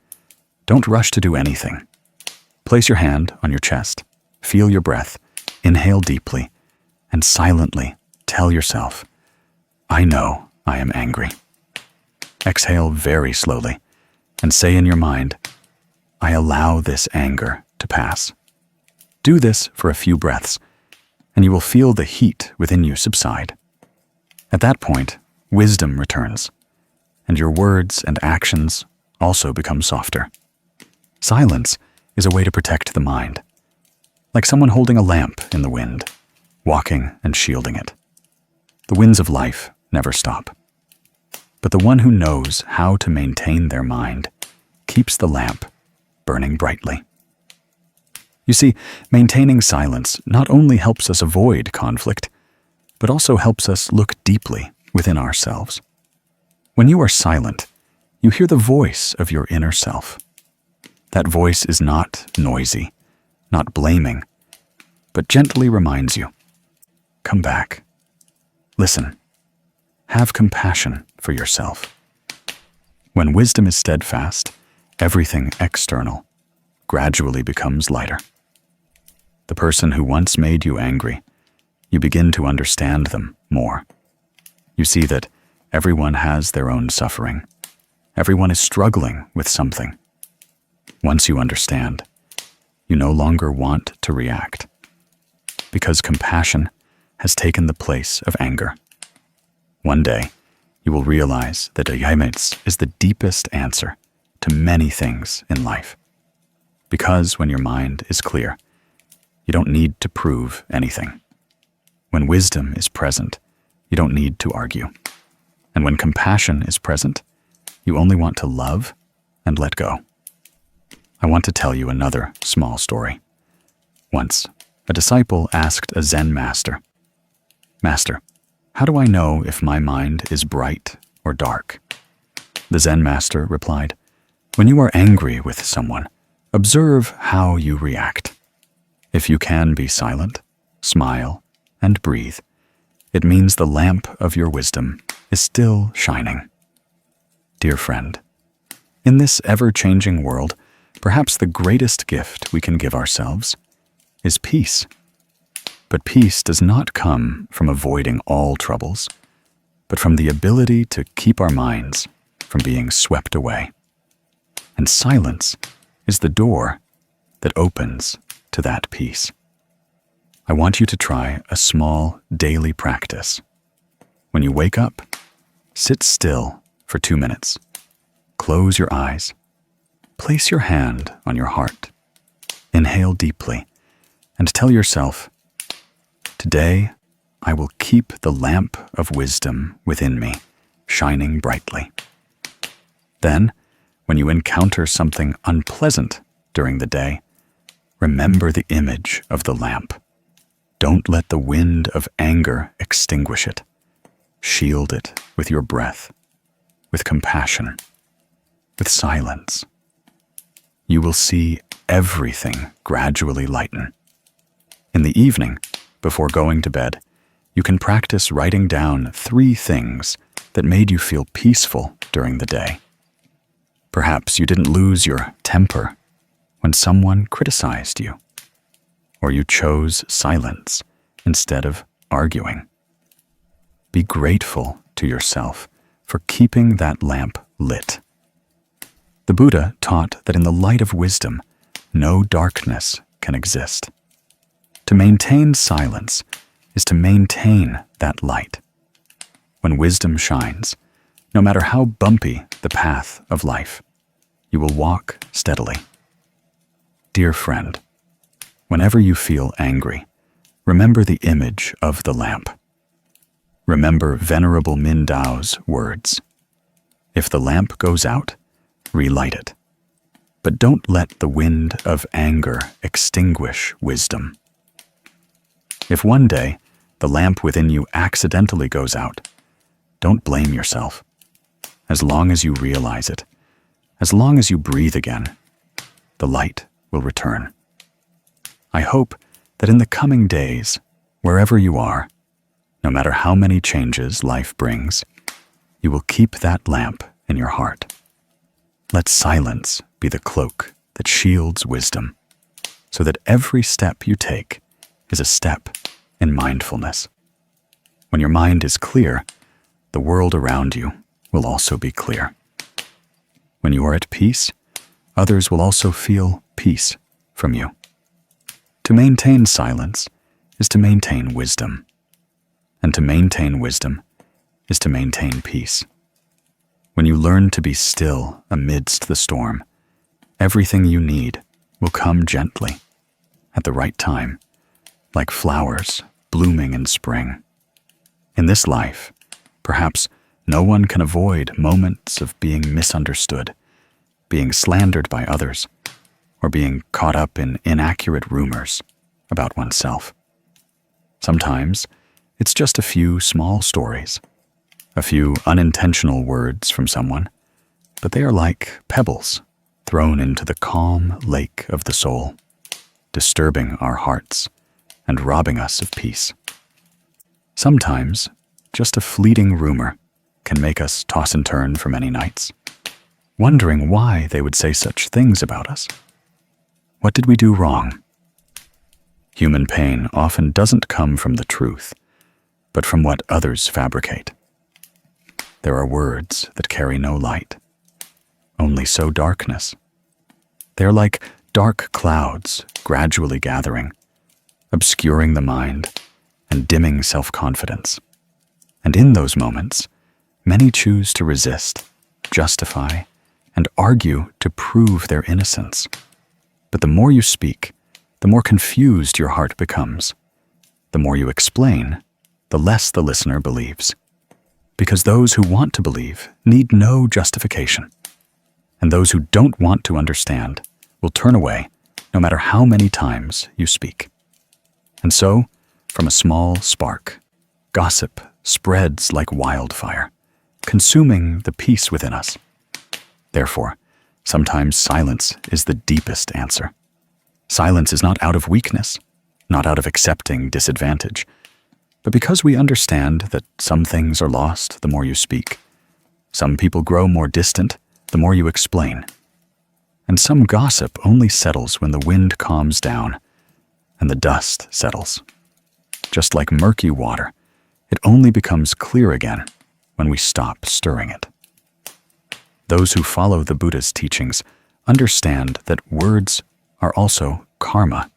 Don't rush to do anything. Place your hand on your chest, feel your breath, inhale deeply, and silently tell yourself, I know I am angry. Exhale very slowly and say in your mind, I allow this anger to pass. Do this for a few breaths, and you will feel the heat within you subside. At that point, wisdom returns, and your words and actions also become softer. Silence is a way to protect the mind, like someone holding a lamp in the wind, walking and shielding it. The winds of life never stop. But the one who knows how to maintain their mind keeps the lamp burning brightly. You see, maintaining silence not only helps us avoid conflict, but also helps us look deeply within ourselves. When you are silent, you hear the voice of your inner self. That voice is not noisy, not blaming, but gently reminds you, come back. Listen. Have compassion for yourself. When wisdom is steadfast, everything external gradually becomes lighter. The person who once made you angry, you begin to understand them more. You see that everyone has their own suffering. Everyone is struggling with something. Once you understand, you no longer want to react, because compassion has taken the place of anger. One day, you will realize that Ayamets is the deepest answer to many things in life. Because when your mind is clear, you don't need to prove anything. When wisdom is present, you don't need to argue. And when compassion is present, you only want to love and let go. I want to tell you another small story. Once, a disciple asked a Zen master, "Master, how do I know if my mind is bright or dark?" The Zen master replied, "When you are angry with someone, observe how you react. If you can be silent, smile, and breathe, it means the lamp of your wisdom is still shining." Dear friend, in this ever-changing world, perhaps the greatest gift we can give ourselves is peace. But peace does not come from avoiding all troubles, but from the ability to keep our minds from being swept away. And silence is the door that opens to that peace. I want you to try a small daily practice. When you wake up, sit still for 2 minutes. Close your eyes. Place your hand on your heart. Inhale deeply and tell yourself, "Today, I will keep the lamp of wisdom within me, shining brightly." Then, when you encounter something unpleasant during the day, remember the image of the lamp. Don't let the wind of anger extinguish it. Shield it with your breath, with compassion, with silence. You will see everything gradually lighten. In the evening, before going to bed, you can practice writing down 3 things that made you feel peaceful during the day. Perhaps you didn't lose your temper when someone criticized you, or you chose silence instead of arguing. Be grateful to yourself for keeping that lamp lit. The Buddha taught that in the light of wisdom, no darkness can exist. To maintain silence is to maintain that light. When wisdom shines, no matter how bumpy the path of life, you will walk steadily. Dear friend, whenever you feel angry, remember the image of the lamp. Remember Venerable Mindao's words, "If the lamp goes out, relight it. But don't let the wind of anger extinguish wisdom." If one day the lamp within you accidentally goes out, don't blame yourself. As long as you realize it, as long as you breathe again, the light will return. I hope that in the coming days, wherever you are, no matter how many changes life brings, you will keep that lamp in your heart. Let silence be the cloak that shields wisdom, so that every step you take is a step in mindfulness. When your mind is clear, the world around you will also be clear. When you are at peace, others will also feel peace from you. To maintain silence is to maintain wisdom, and to maintain wisdom is to maintain peace. When you learn to be still amidst the storm, everything you need will come gently, at the right time, like flowers blooming in spring. In this life, perhaps no one can avoid moments of being misunderstood, being slandered by others, or being caught up in inaccurate rumors about oneself. Sometimes it's just a few small stories, a few unintentional words from someone, but they are like pebbles thrown into the calm lake of the soul, disturbing our hearts and robbing us of peace. Sometimes just a fleeting rumor can make us toss and turn for many nights, wondering why they would say such things about us. What did we do wrong? Human pain often doesn't come from the truth, but from what others fabricate. There are words that carry no light, only sow darkness. They are like dark clouds gradually gathering, obscuring the mind and dimming self-confidence. And in those moments, many choose to resist, justify, and argue to prove their innocence. But the more you speak, the more confused your heart becomes. The more you explain, the less the listener believes. Because those who want to believe need no justification. And those who don't want to understand will turn away no matter how many times you speak. And so, from a small spark, gossip spreads like wildfire, consuming the peace within us. Therefore, sometimes silence is the deepest answer. Silence is not out of weakness, not out of accepting disadvantage, but because we understand that some things are lost the more you speak. Some people grow more distant the more you explain. And some gossip only settles when the wind calms down and the dust settles. Just like murky water, it only becomes clear again when we stop stirring it. Those who follow the Buddha's teachings understand that words are also karma.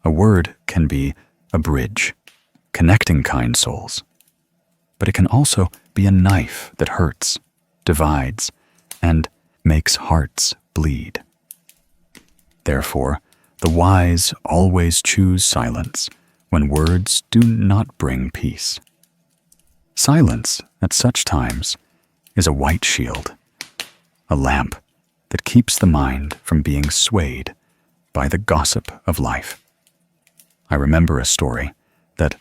A word can be a bridge, connecting kind souls. But it can also be a knife that hurts, divides, and makes hearts bleed. Therefore, the wise always choose silence when words do not bring peace. Silence, at such times, is a white shield, a lamp that keeps the mind from being swayed by the gossip of life. I remember a story that,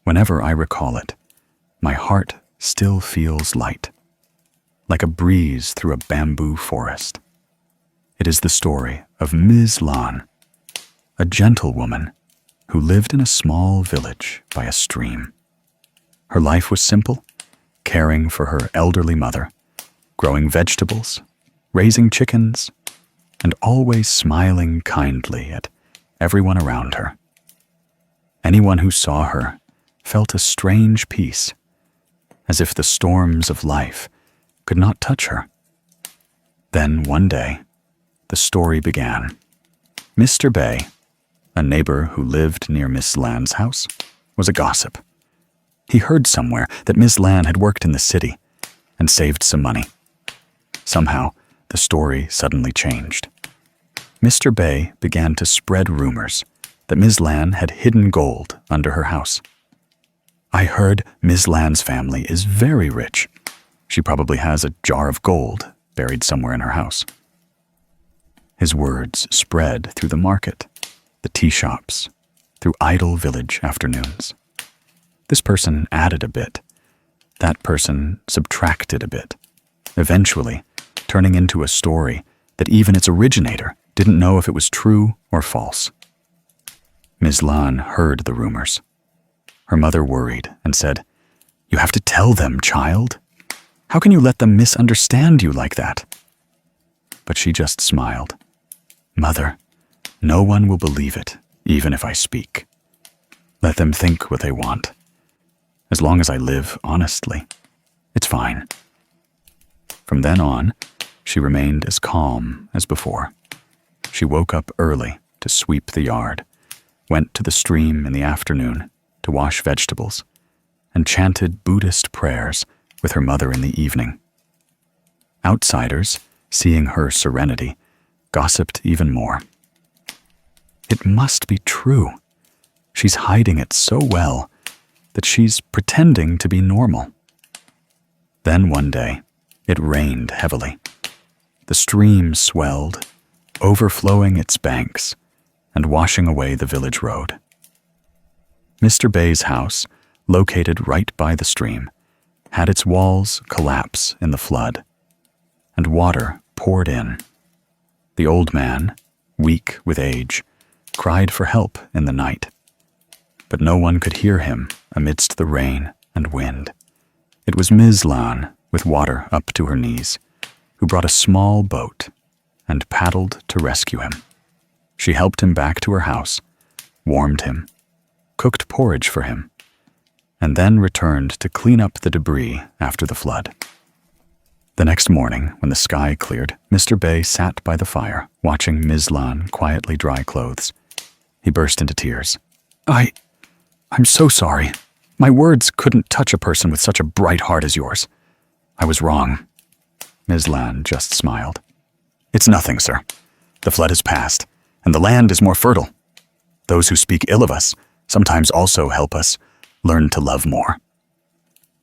whenever I recall it, my heart still feels light, like a breeze through a bamboo forest. It is the story of Ms. Lan, a gentlewoman who lived in a small village by a stream. Her life was simple, caring for her elderly mother, growing vegetables, raising chickens, and always smiling kindly at everyone around her. Anyone who saw her felt a strange peace, as if the storms of life could not touch her. Then one day, the story began. Mr. Bay, a neighbor who lived near Miss Lan's house, was a gossip. He heard somewhere that Miss Lan had worked in the city and saved some money. Somehow, the story suddenly changed. Mr. Bay began to spread rumors that Ms. Lan had hidden gold under her house. I heard Ms. Lan's family is very rich. She probably has a jar of gold buried somewhere in her house. His words spread through the market, the tea shops, through idle village afternoons. This person added a bit. That person subtracted a bit, eventually turning into a story that even its originator didn't know if it was true or false. Ms. Lan heard the rumors. Her mother worried and said, "You have to tell them, child. How can you let them misunderstand you like that?" But she just smiled. "Mother, no one will believe it, even if I speak. Let them think what they want. As long as I live honestly, it's fine." From then on, she remained as calm as before. She woke up early to sweep the yard, went to the stream in the afternoon to wash vegetables, and chanted Buddhist prayers with her mother in the evening. Outsiders, seeing her serenity, gossiped even more. It must be true. She's hiding it so well that she's pretending to be normal. Then one day, it rained heavily. The stream swelled, overflowing its banks and washing away the village road. Mr. Bay's house, located right by the stream, had its walls collapse in the flood, and water poured in. The old man, weak with age, cried for help in the night, but no one could hear him amidst the rain and wind. It was Ms. Lan, with water up to her knees, who brought a small boat and paddled to rescue him. She helped him back to her house, warmed him, cooked porridge for him, and then returned to clean up the debris after the flood. The next morning, when the sky cleared, Mr. Bay sat by the fire, watching Ms. Lan quietly dry clothes. He burst into tears. I'm so sorry. My words couldn't touch a person with such a bright heart as yours. I was wrong." Ms. Lan just smiled. It's nothing, sir. The flood has passed, and the land is more fertile. Those who speak ill of us sometimes also help us learn to love more.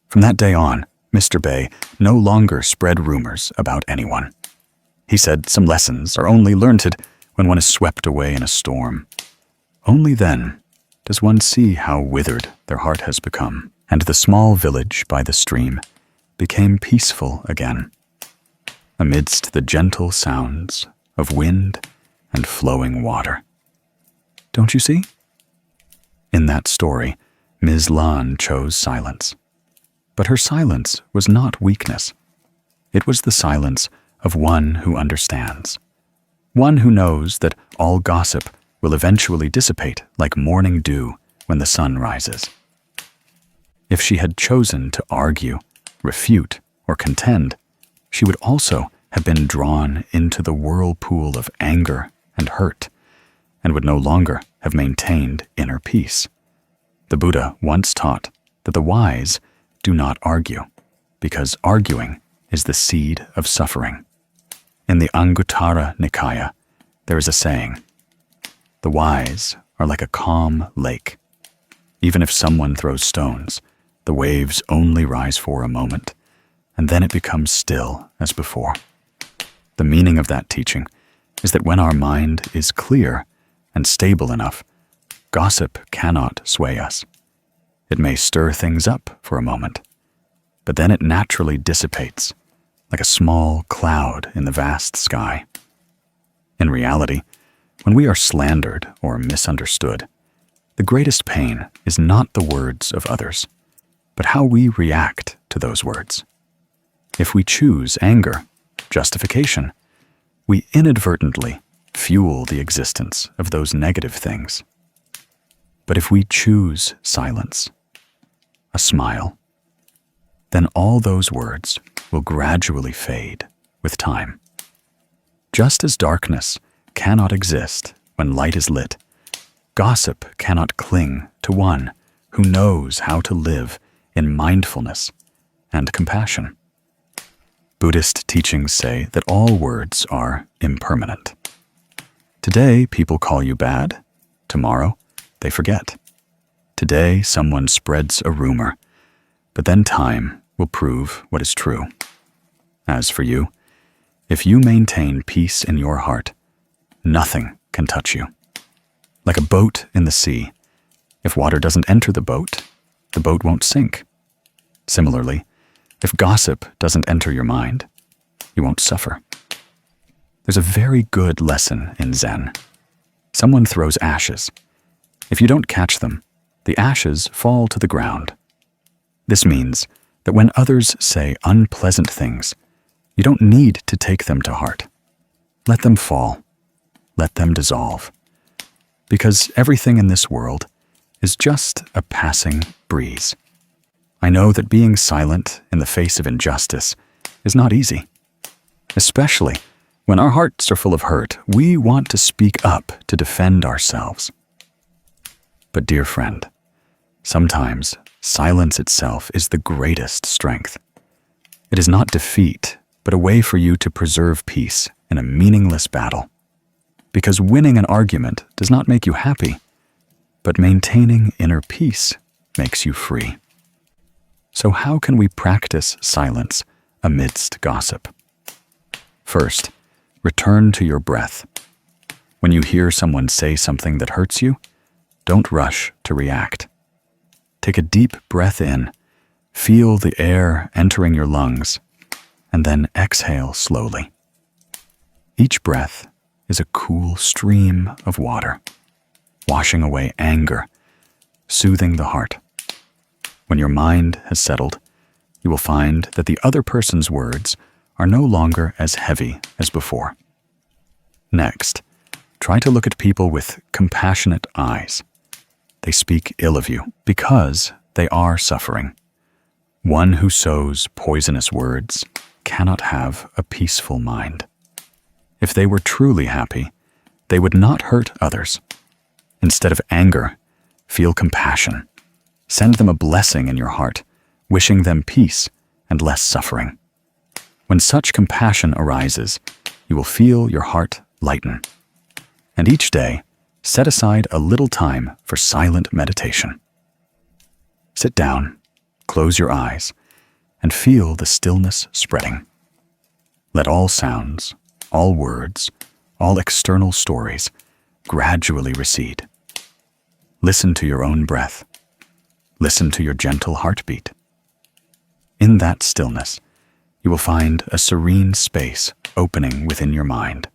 From that day on, Mr. Bei no longer spread rumors about anyone. He said some lessons are only learned when one is swept away in a storm. Only then does one see how withered their heart has become, and the small village by the stream became peaceful again, amidst the gentle sounds of wind and flowing water. Don't you see? In that story, Ms. Lan chose silence. But her silence was not weakness. It was the silence of one who understands, one who knows that all gossip will eventually dissipate like morning dew when the sun rises. If she had chosen to argue, refute, or contend, she would also have been drawn into the whirlpool of anger and hurt, and would no longer have maintained inner peace. The Buddha once taught that the wise do not argue, because arguing is the seed of suffering. In the Anguttara Nikaya, there is a saying, "The wise are like a calm lake. Even if someone throws stones, the waves only rise for a moment, and then it becomes still as before." The meaning of that teaching is that when our mind is clear and stable enough, gossip cannot sway us. It may stir things up for a moment, but then it naturally dissipates, like a small cloud in the vast sky. In reality, when we are slandered or misunderstood, the greatest pain is not the words of others, but how we react to those words. If we choose anger, justification, we inadvertently fuel the existence of those negative things. But if we choose silence, a smile, then all those words will gradually fade with time. Just as darkness cannot exist when light is lit, gossip cannot cling to one who knows how to live in mindfulness and compassion. Buddhist teachings say that all words are impermanent. Today, people call you bad. Tomorrow, they forget. Today, someone spreads a rumor, but then time will prove what is true. As for you, if you maintain peace in your heart, nothing can touch you. Like a boat in the sea, if water doesn't enter the boat won't sink. Similarly, if gossip doesn't enter your mind, you won't suffer. There's a very good lesson in Zen. Someone throws ashes. If you don't catch them, the ashes fall to the ground. This means that when others say unpleasant things, you don't need to take them to heart. Let them fall. Let them dissolve. Because everything in this world is just a passing breeze. I know that being silent in the face of injustice is not easy. Especially when our hearts are full of hurt, we want to speak up to defend ourselves. But dear friend, sometimes silence itself is the greatest strength. It is not defeat, but a way for you to preserve peace in a meaningless battle. Because winning an argument does not make you happy, but maintaining inner peace makes you free. So how can we practice silence amidst gossip? First, return to your breath. When you hear someone say something that hurts you, don't rush to react. Take a deep breath in, feel the air entering your lungs, and then exhale slowly. Each breath is a cool stream of water, washing away anger, soothing the heart. When your mind has settled, you will find that the other person's words are no longer as heavy as before. Next, try to look at people with compassionate eyes. They speak ill of you because they are suffering. One who sows poisonous words cannot have a peaceful mind. If they were truly happy, they would not hurt others. Instead of anger, feel compassion. Send them a blessing in your heart, wishing them peace and less suffering. When such compassion arises, you will feel your heart lighten. And each day, set aside a little time for silent meditation. Sit down, close your eyes, and feel the stillness spreading. Let all sounds, all words, all external stories gradually recede. Listen to your own breath. Listen to your gentle heartbeat. In that stillness, you will find a serene space opening within your mind,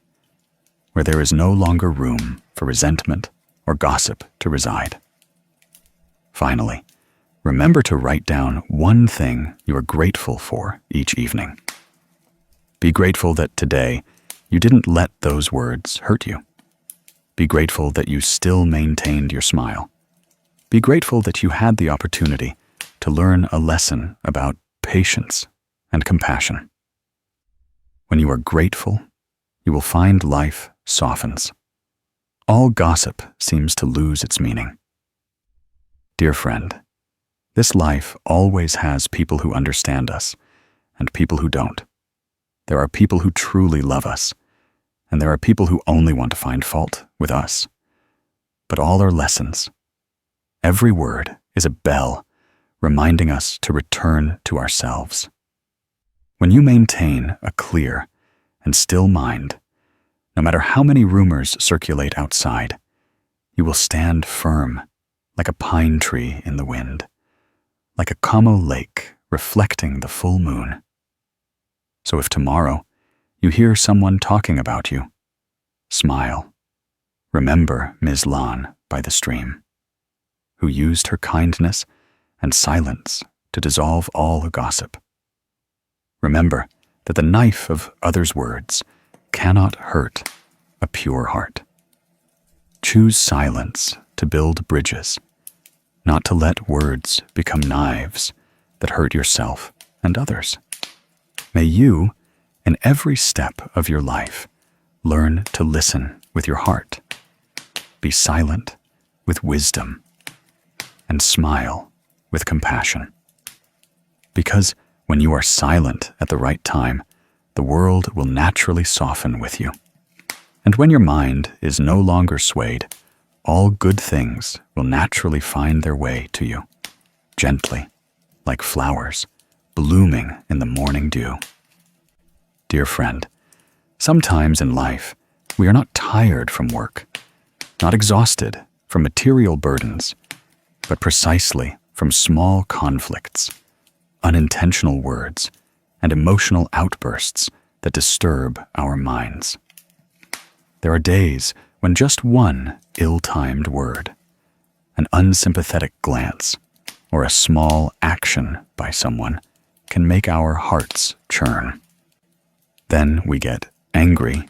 where there is no longer room for resentment or gossip to reside. Finally, remember to write down one thing you are grateful for each evening. Be grateful that today you didn't let those words hurt you. Be grateful that you still maintained your smile. Be grateful that you had the opportunity to learn a lesson about patience and compassion. When you are grateful, you will find life softens. All gossip seems to lose its meaning. Dear friend, this life always has people who understand us and people who don't. There are people who truly love us, and there are people who only want to find fault with us. But all are lessons. Every word is a bell reminding us to return to ourselves. When you maintain a clear and still mind, no matter how many rumors circulate outside, you will stand firm like a pine tree in the wind, like a Como lake reflecting the full moon. So if tomorrow you hear someone talking about you, smile. Remember Ms. Lan by the stream, who used her kindness and silence to dissolve all gossip. Remember that the knife of others' words cannot hurt a pure heart. Choose silence to build bridges, not to let words become knives that hurt yourself and others. May you, in every step of your life, learn to listen with your heart, be silent with wisdom, and smile with compassion. Because when you are silent at the right time, the world will naturally soften with you. And when your mind is no longer swayed, all good things will naturally find their way to you, gently, like flowers blooming in the morning dew. Dear friend, sometimes in life, we are not tired from work, not exhausted from material burdens, but precisely from small conflicts, unintentional words, and emotional outbursts that disturb our minds. There are days when just one ill-timed word, an unsympathetic glance, or a small action by someone can make our hearts churn. Then we get angry,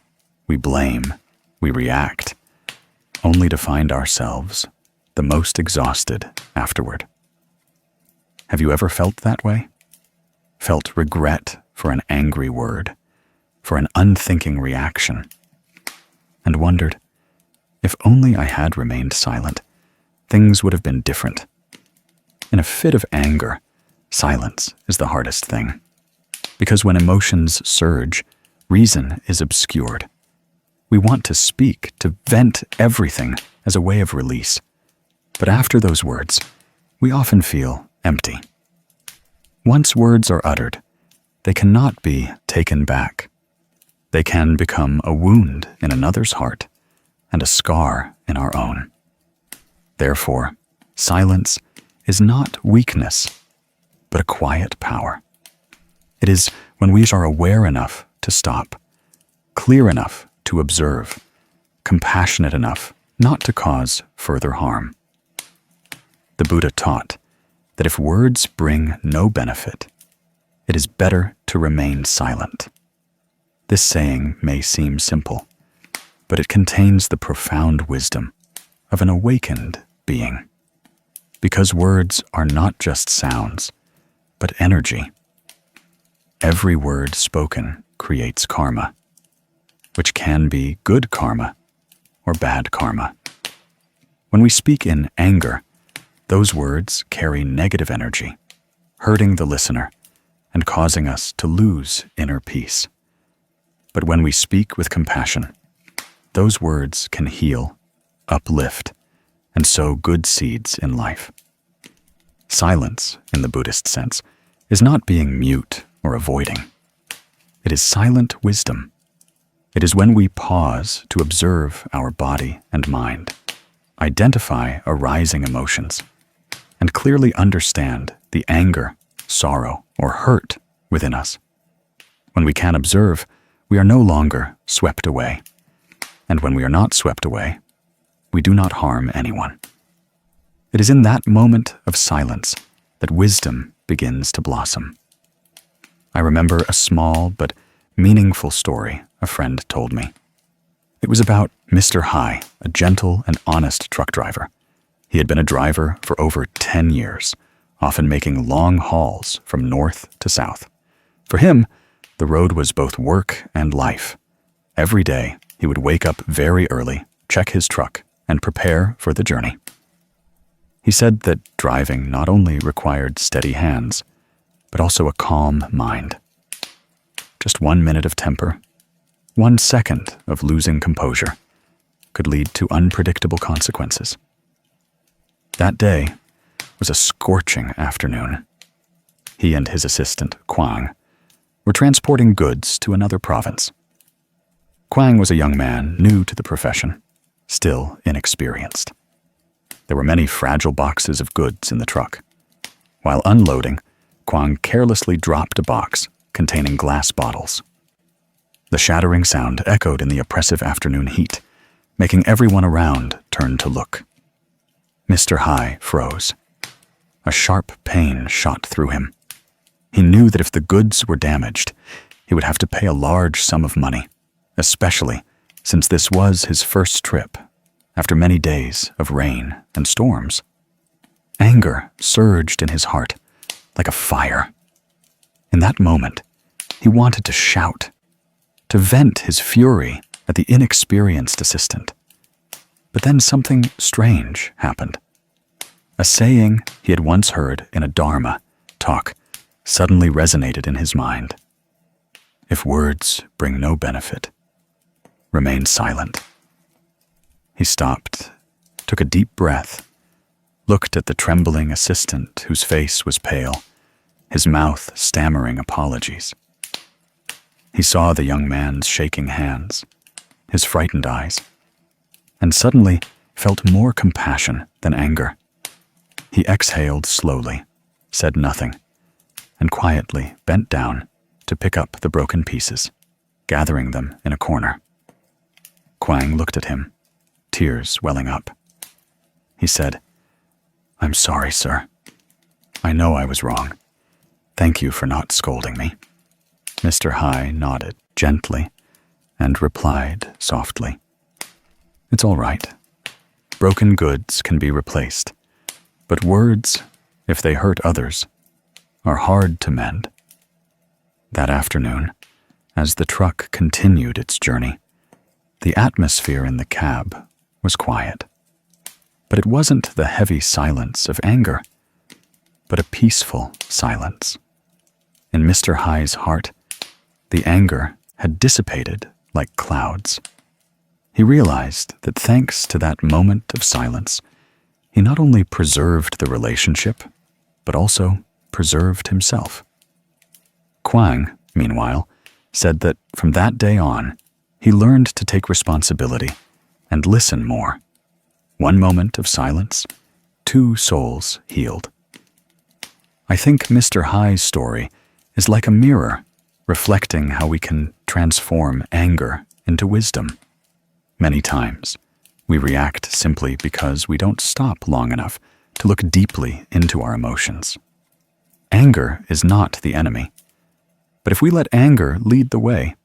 we blame, we react, only to find ourselves the most exhausted afterward. Have you ever felt that way? Felt regret for an angry word, for an unthinking reaction, and wondered, if only I had remained silent, things would have been different. In a fit of anger, silence is the hardest thing, because when emotions surge, reason is obscured. We want to speak, to vent everything as a way of release. But after those words, we often feel empty. Once words are uttered, they cannot be taken back. They can become a wound in another's heart and a scar in our own. Therefore, silence is not weakness, but a quiet power. It is when we are aware enough to stop, clear enough to observe, compassionate enough not to cause further harm. The Buddha taught that if words bring no benefit, it is better to remain silent. This saying may seem simple, but it contains the profound wisdom of an awakened being. Because words are not just sounds, but energy. Every word spoken creates karma, which can be good karma or bad karma. When we speak in anger, those words carry negative energy, hurting the listener and causing us to lose inner peace. But when we speak with compassion, those words can heal, uplift, and sow good seeds in life. Silence, in the Buddhist sense, is not being mute or avoiding. It is silent wisdom. It is when we pause to observe our body and mind, identify arising emotions, and clearly understand the anger, sorrow, or hurt within us. When we can observe, we are no longer swept away. And when we are not swept away, we do not harm anyone. It is in that moment of silence that wisdom begins to blossom. I remember a small but meaningful story a friend told me. It was about Mr. Hai, a gentle and honest truck driver. He had been a driver for over 10 years, often making long hauls from north to south. For him, the road was both work and life. Every day, he would wake up very early, check his truck, and prepare for the journey. He said that driving not only required steady hands, but also a calm mind. Just 1 minute of temper, 1 second of losing composure, could lead to unpredictable consequences. That day was a scorching afternoon. He and his assistant, Quang, were transporting goods to another province. Quang was a young man new to the profession, still inexperienced. There were many fragile boxes of goods in the truck. While unloading, Quang carelessly dropped a box containing glass bottles. The shattering sound echoed in the oppressive afternoon heat, making everyone around turn to look. Mr. Hai froze. A sharp pain shot through him. He knew that if the goods were damaged, he would have to pay a large sum of money, especially since this was his first trip after many days of rain and storms. Anger surged in his heart like a fire. In that moment, he wanted to shout, to vent his fury at the inexperienced assistant. But then something strange happened. A saying he had once heard in a Dharma talk suddenly resonated in his mind. If words bring no benefit, remain silent. He stopped, took a deep breath, looked at the trembling assistant whose face was pale, his mouth stammering apologies. He saw the young man's shaking hands, his frightened eyes, and suddenly felt more compassion than anger. He exhaled slowly, said nothing, and quietly bent down to pick up the broken pieces, gathering them in a corner. Quang looked at him, tears welling up. He said, "I'm sorry, sir. I know I was wrong. Thank you for not scolding me." Mr. Hai nodded gently and replied softly, "It's all right. Broken goods can be replaced, but words, if they hurt others, are hard to mend." That afternoon, as the truck continued its journey, the atmosphere in the cab was quiet. But it wasn't the heavy silence of anger, but a peaceful silence. In Mr. Hai's heart, the anger had dissipated like clouds. He realized that thanks to that moment of silence, he not only preserved the relationship, but also preserved himself. Quang, meanwhile, said that from that day on, he learned to take responsibility and listen more. 1 moment of silence, 2 souls healed. I think Mr. Hai's story is like a mirror, reflecting how we can transform anger into wisdom. Many times, we react simply because we don't stop long enough to look deeply into our emotions. Anger is not the enemy, but if we let anger lead the way,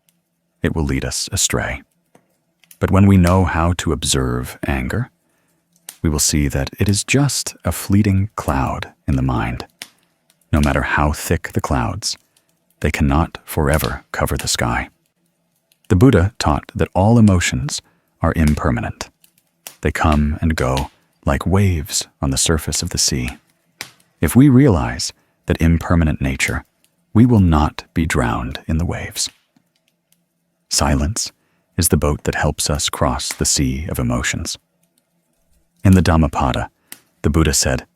it will lead us astray. But when we know how to observe anger, we will see that it is just a fleeting cloud in the mind. No matter how thick the clouds, they cannot forever cover the sky. The Buddha taught that all emotions are impermanent. They come and go like waves on the surface of the sea. If we realize that impermanent nature, we will not be drowned in the waves. Silence is the boat that helps us cross the sea of emotions. In the Dhammapada, the Buddha said,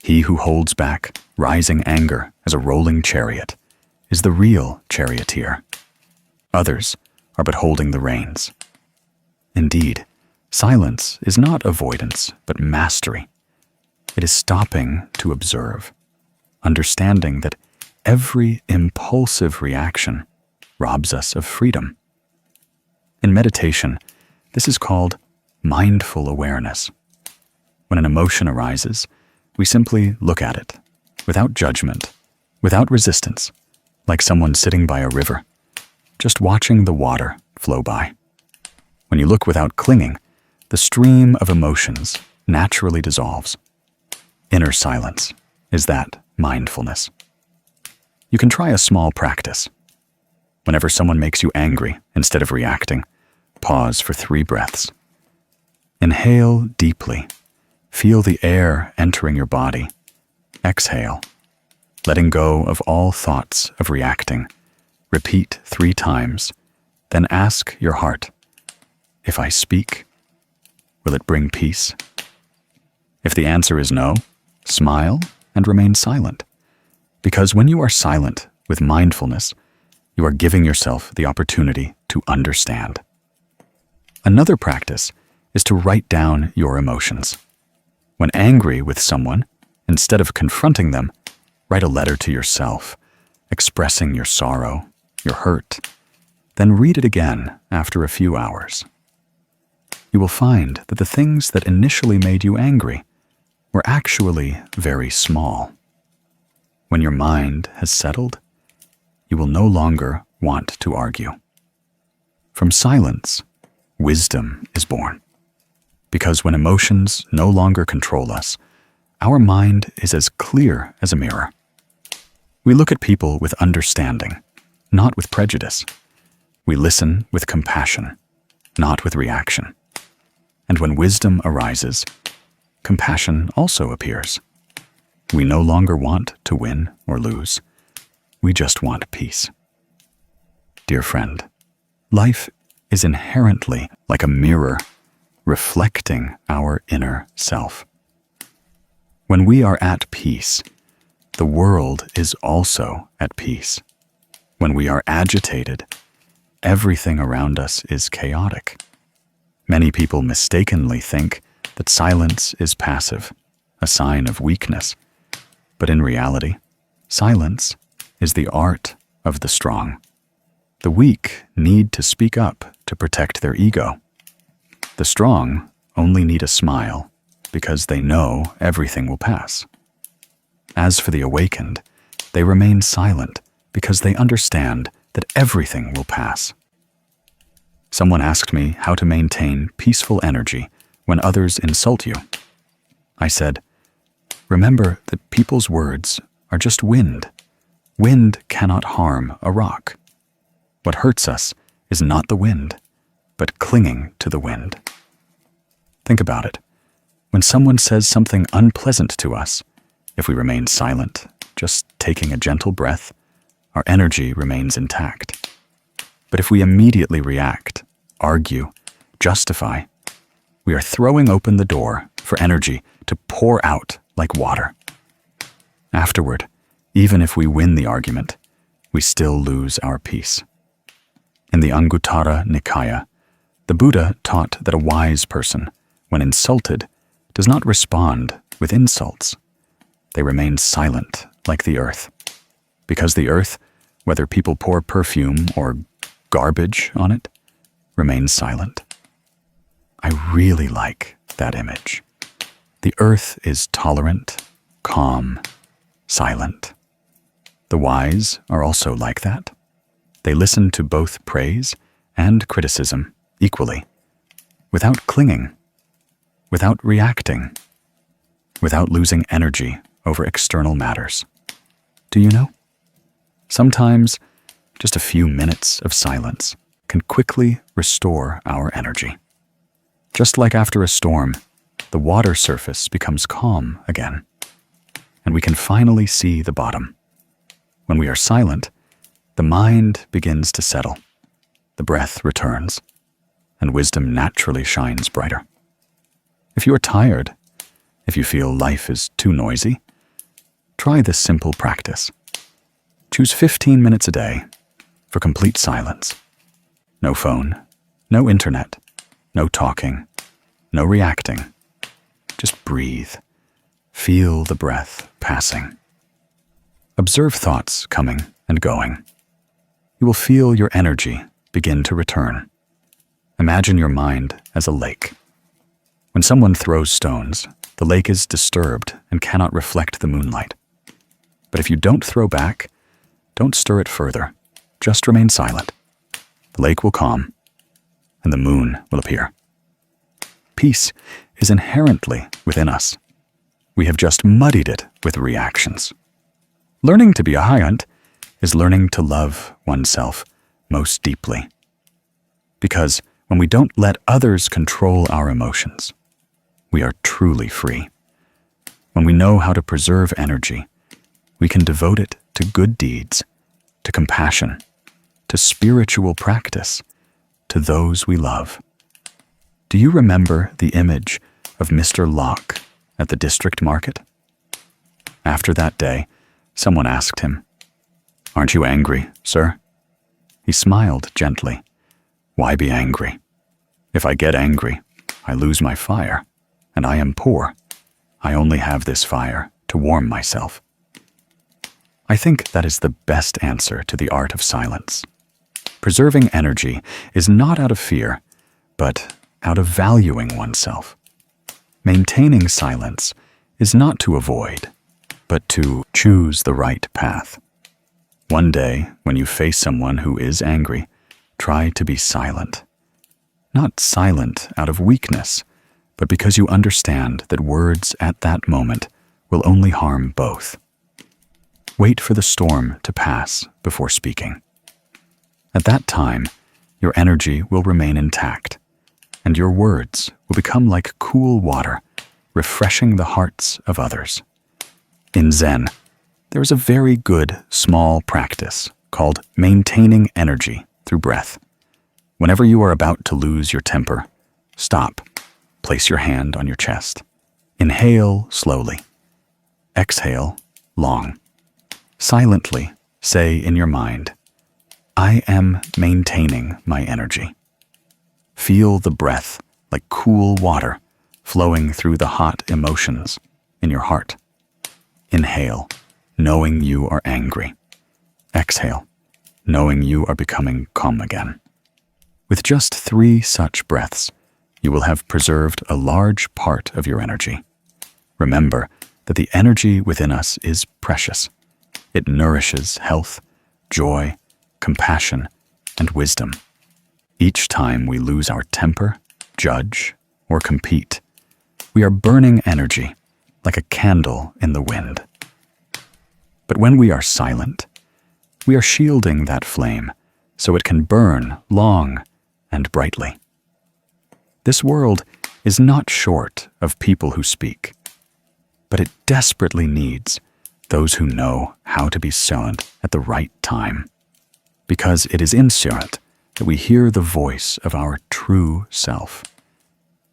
"He who holds back rising anger as a rolling chariot is the real charioteer. Others are but holding the reins." Indeed, silence is not avoidance, but mastery. It is stopping to observe, understanding that every impulsive reaction robs us of freedom. In meditation, this is called mindful awareness. When an emotion arises, we simply look at it, without judgment, without resistance, like someone sitting by a river, just watching the water flow by. When you look without clinging, the stream of emotions naturally dissolves. Inner silence is that mindfulness. You can try a small practice. Whenever someone makes you angry, instead of reacting, pause for 3 breaths. Inhale deeply. Feel the air entering your body. Exhale, letting go of all thoughts of reacting. Repeat 3 times, then ask your heart, "If I speak, will it bring peace?" If the answer is no, smile and remain silent. Because when you are silent with mindfulness, you are giving yourself the opportunity to understand. Another practice is to write down your emotions. When angry with someone, instead of confronting them, write a letter to yourself, expressing your sorrow, your hurt, then read it again after a few hours. You will find that the things that initially made you angry were actually very small. When your mind has settled, you will no longer want to argue. From silence, wisdom is born. Because when emotions no longer control us, our mind is as clear as a mirror. We look at people with understanding, not with prejudice. We listen with compassion, not with reaction. And when wisdom arises, compassion also appears. We no longer want to win or lose. We just want peace. Dear friend, life is inherently like a mirror reflecting our inner self. When we are at peace, the world is also at peace. When we are agitated, everything around us is chaotic. Many people mistakenly think that silence is passive, a sign of weakness. But in reality, silence is the art of the strong. The weak need to speak up to protect their ego. The strong only need a smile because they know everything will pass. As for the awakened, they remain silent because they understand that everything will pass. Someone asked me how to maintain peaceful energy when others insult you. I said, "Remember that people's words are just wind. Wind cannot harm a rock. What hurts us is not the wind, but clinging to the wind." Think about it. When someone says something unpleasant to us, if we remain silent, just taking a gentle breath, our energy remains intact. But if we immediately react, argue, justify, we are throwing open the door for energy to pour out like water. Afterward, even if we win the argument, we still lose our peace. In the Anguttara Nikaya, the Buddha taught that a wise person, when insulted, does not respond with insults. They remain silent like the earth. Because the earth, whether people pour perfume or garbage on it, remains silent. I really like that image. The earth is tolerant, calm, silent. The wise are also like that. They listen to both praise and criticism equally, without clinging, without reacting, without losing energy over external matters. Do you know? Sometimes just a few minutes of silence can quickly restore our energy. Just like after a storm, the water surface becomes calm again, and we can finally see the bottom. When we are silent, the mind begins to settle, the breath returns, and wisdom naturally shines brighter. If you are tired, if you feel life is too noisy, try this simple practice. Choose 15 minutes a day for complete silence. No phone, no internet, no talking, no reacting. Just breathe. Feel the breath passing. Observe thoughts coming and going. You will feel your energy begin to return. Imagine your mind as a lake. When someone throws stones, the lake is disturbed and cannot reflect the moonlight. But if you don't throw back, don't stir it further. Just remain silent. The lake will calm, and the moon will appear. Peace is inherently within us. We have just muddied it with reactions. Learning to be a hyant is learning to love oneself most deeply. Because when we don't let others control our emotions, we are truly free. When we know how to preserve energy, we can devote it to good deeds, to compassion, to spiritual practice, to those we love. Do you remember the image of Mr. Locke at the district market? After that day, someone asked him, "Aren't you angry, sir?" He smiled gently. "Why be angry? If I get angry, I lose my fire, and I am poor. I only have this fire to warm myself." I think that is the best answer to the art of silence. Preserving energy is not out of fear, but out of valuing oneself. Maintaining silence is not to avoid, but to choose the right path. One day, when you face someone who is angry, try to be silent. Not silent out of weakness, but because you understand that words at that moment will only harm both. Wait for the storm to pass before speaking. At that time, your energy will remain intact, and your words will become like cool water, refreshing the hearts of others. In Zen, there is a very good small practice called maintaining energy through breath. Whenever you are about to lose your temper, stop. Place your hand on your chest. Inhale slowly. Exhale long. Silently say in your mind, "I am maintaining my energy." Feel the breath like cool water flowing through the hot emotions in your heart. Inhale, knowing you are angry. Exhale, knowing you are becoming calm again. With just 3 such breaths, you will have preserved a large part of your energy. Remember that the energy within us is precious. It nourishes health, joy, compassion, and wisdom. Each time we lose our temper, judge, or compete, we are burning energy like a candle in the wind. But when we are silent, we are shielding that flame so it can burn long and brightly. This world is not short of people who speak, but it desperately needs those who know how to be silent at the right time, because it is in silence that we hear the voice of our true self.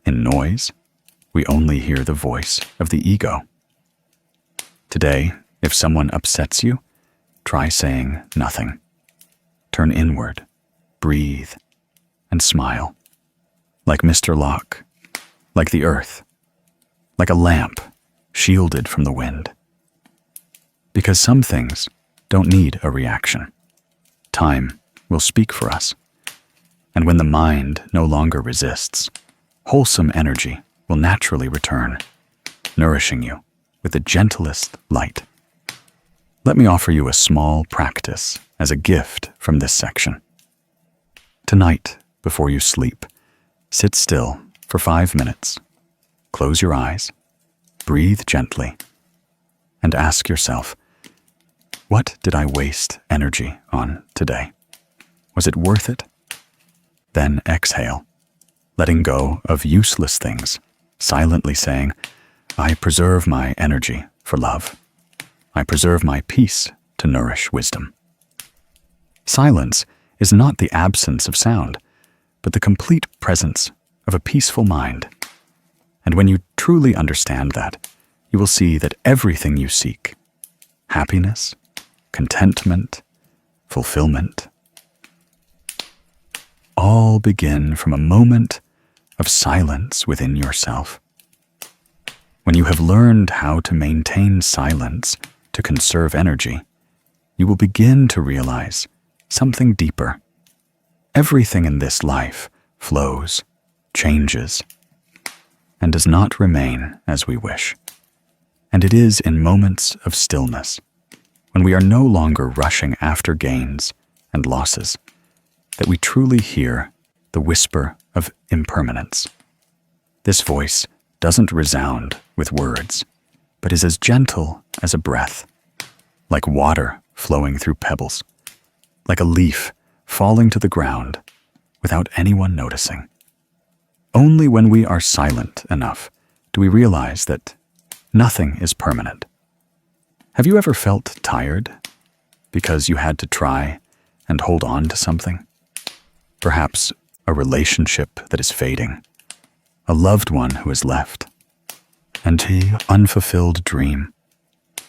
In noise, we only hear the voice of the ego. Today, if someone upsets you, try saying nothing. Turn inward, breathe, and smile. Like Mr. Locke, like the earth, like a lamp shielded from the wind. Because some things don't need a reaction. Time will speak for us. And when the mind no longer resists, wholesome energy will naturally return, nourishing you with the gentlest light. Let me offer you a small practice as a gift from this section. Tonight, before you sleep, sit still for 5 minutes. Close your eyes, breathe gently, and ask yourself, what did I waste energy on today? Was it worth it? Then exhale, letting go of useless things, silently saying, I preserve my energy for love. I preserve my peace to nourish wisdom. Silence is not the absence of sound, but the complete presence of a peaceful mind. And when you truly understand that, you will see that everything you seek, happiness, contentment, fulfillment, all begin from a moment of silence within yourself. When you have learned how to maintain silence to conserve energy, you will begin to realize something deeper. Everything in this life flows, changes, and does not remain as we wish. And it is in moments of stillness, when we are no longer rushing after gains and losses, that we truly hear the whisper of impermanence. This voice doesn't resound with words, but is as gentle as a breath, like water flowing through pebbles, like a leaf falling to the ground without anyone noticing. Only when we are silent enough do we realize that nothing is permanent. Have you ever felt tired because you had to try and hold on to something? Perhaps a relationship that is fading, a loved one who has left, and an unfulfilled dream,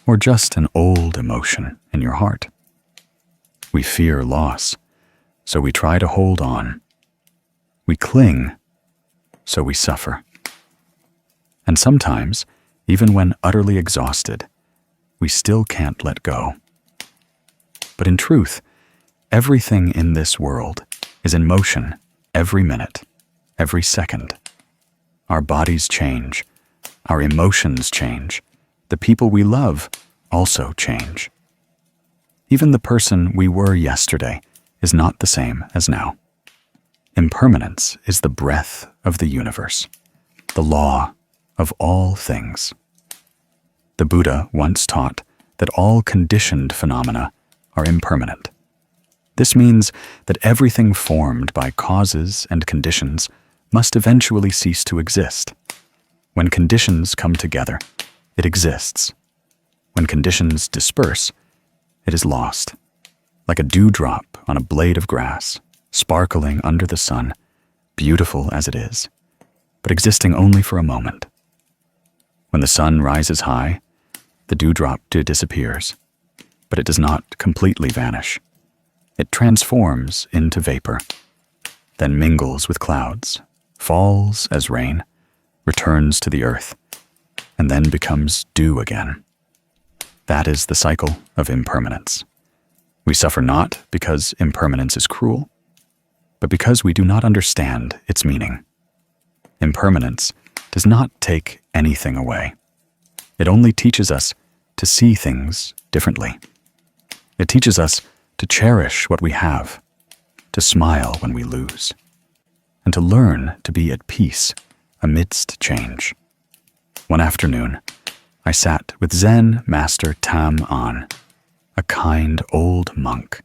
or just an old emotion in your heart. We fear loss, so we try to hold on. We cling, so we suffer. And sometimes, even when utterly exhausted, we still can't let go. But in truth, everything in this world is in motion every minute, every second. Our bodies change, our emotions change, the people we love also change. Even the person we were yesterday is not the same as now. Impermanence is the breath of the universe, the law of all things. The Buddha once taught that all conditioned phenomena are impermanent. This means that everything formed by causes and conditions must eventually cease to exist. When conditions come together, it exists. When conditions disperse, it is lost, like a dewdrop on a blade of grass, sparkling under the sun, beautiful as it is, but existing only for a moment. When the sun rises high, the dewdrop disappears, but it does not completely vanish. It transforms into vapor, then mingles with clouds, falls as rain, returns to the earth, and then becomes dew again. That is the cycle of impermanence. We suffer not because impermanence is cruel, but because we do not understand its meaning. Impermanence does not take anything away. It only teaches us to see things differently. It teaches us to cherish what we have, to smile when we lose, and to learn to be at peace amidst change. One afternoon, I sat with Zen Master Tam An, a kind old monk,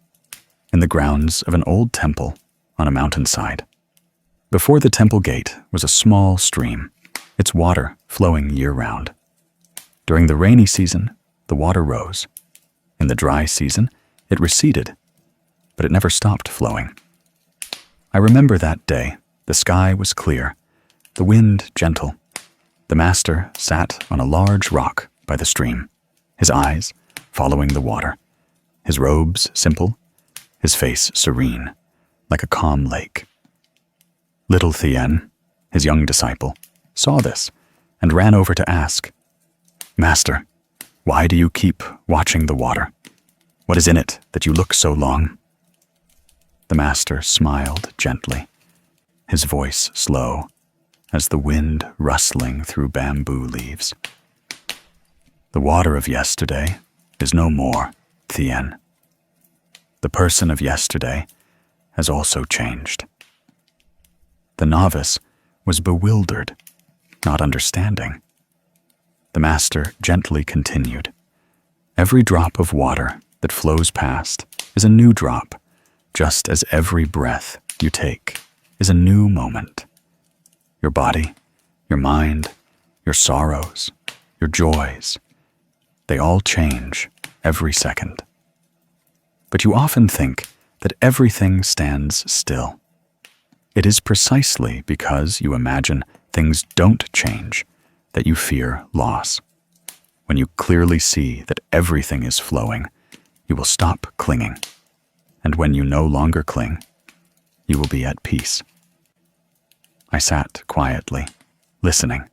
in the grounds of an old temple on a mountainside. Before the temple gate was a small stream, its water flowing year-round. During the rainy season, the water rose. In the dry season, it receded, but it never stopped flowing. I remember that day. The sky was clear, the wind gentle. The master sat on a large rock by the stream, his eyes following the water, his robes simple, his face serene, like a calm lake. Little Thien, his young disciple, saw this and ran over to ask, "Master, why do you keep watching the water? What is in it that you look so long?" The master smiled gently, his voice slow, as the wind rustling through bamboo leaves. "The water of yesterday is no more, Thien. The person of yesterday has also changed." The novice was bewildered, not understanding. The master gently continued, "Every drop of water that flows past is a new drop, just as every breath you take is a new moment. Your body, your mind, your sorrows, your joys, they all change every second. but you often think that everything stands still. It is precisely because you imagine things don't change that you fear loss. When you clearly see that everything is flowing, you will stop clinging. And when you no longer cling, you will be at peace. I sat quietly, listening,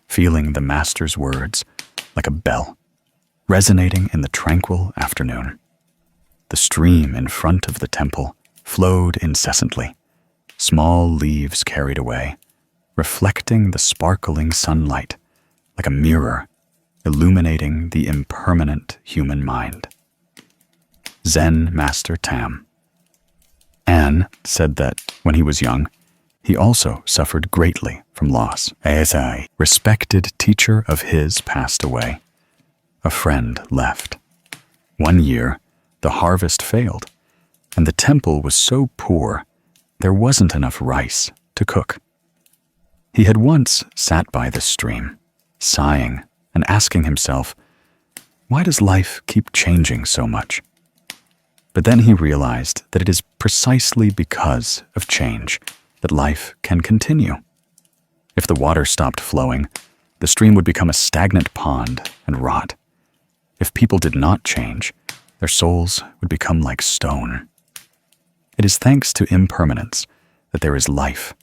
feeling the Master's words like a bell, resonating in the tranquil afternoon. The stream in front of the temple flowed incessantly, small leaves carried away, reflecting the sparkling sunlight like a mirror illuminating the impermanent human mind. Zen Master Tam. Anne said that when he was young, he also suffered greatly from loss. As a respected teacher of his passed away. A friend left. One year, the harvest failed, and the temple was so poor there wasn't enough rice to cook. He had once sat by the stream, sighing and asking himself, why does life keep changing so much? But then he realized that it is precisely because of change that life can continue. If the water stopped flowing, the stream would become a stagnant pond and rot. If people did not change, their souls would become like stone. It is thanks to impermanence that there is life,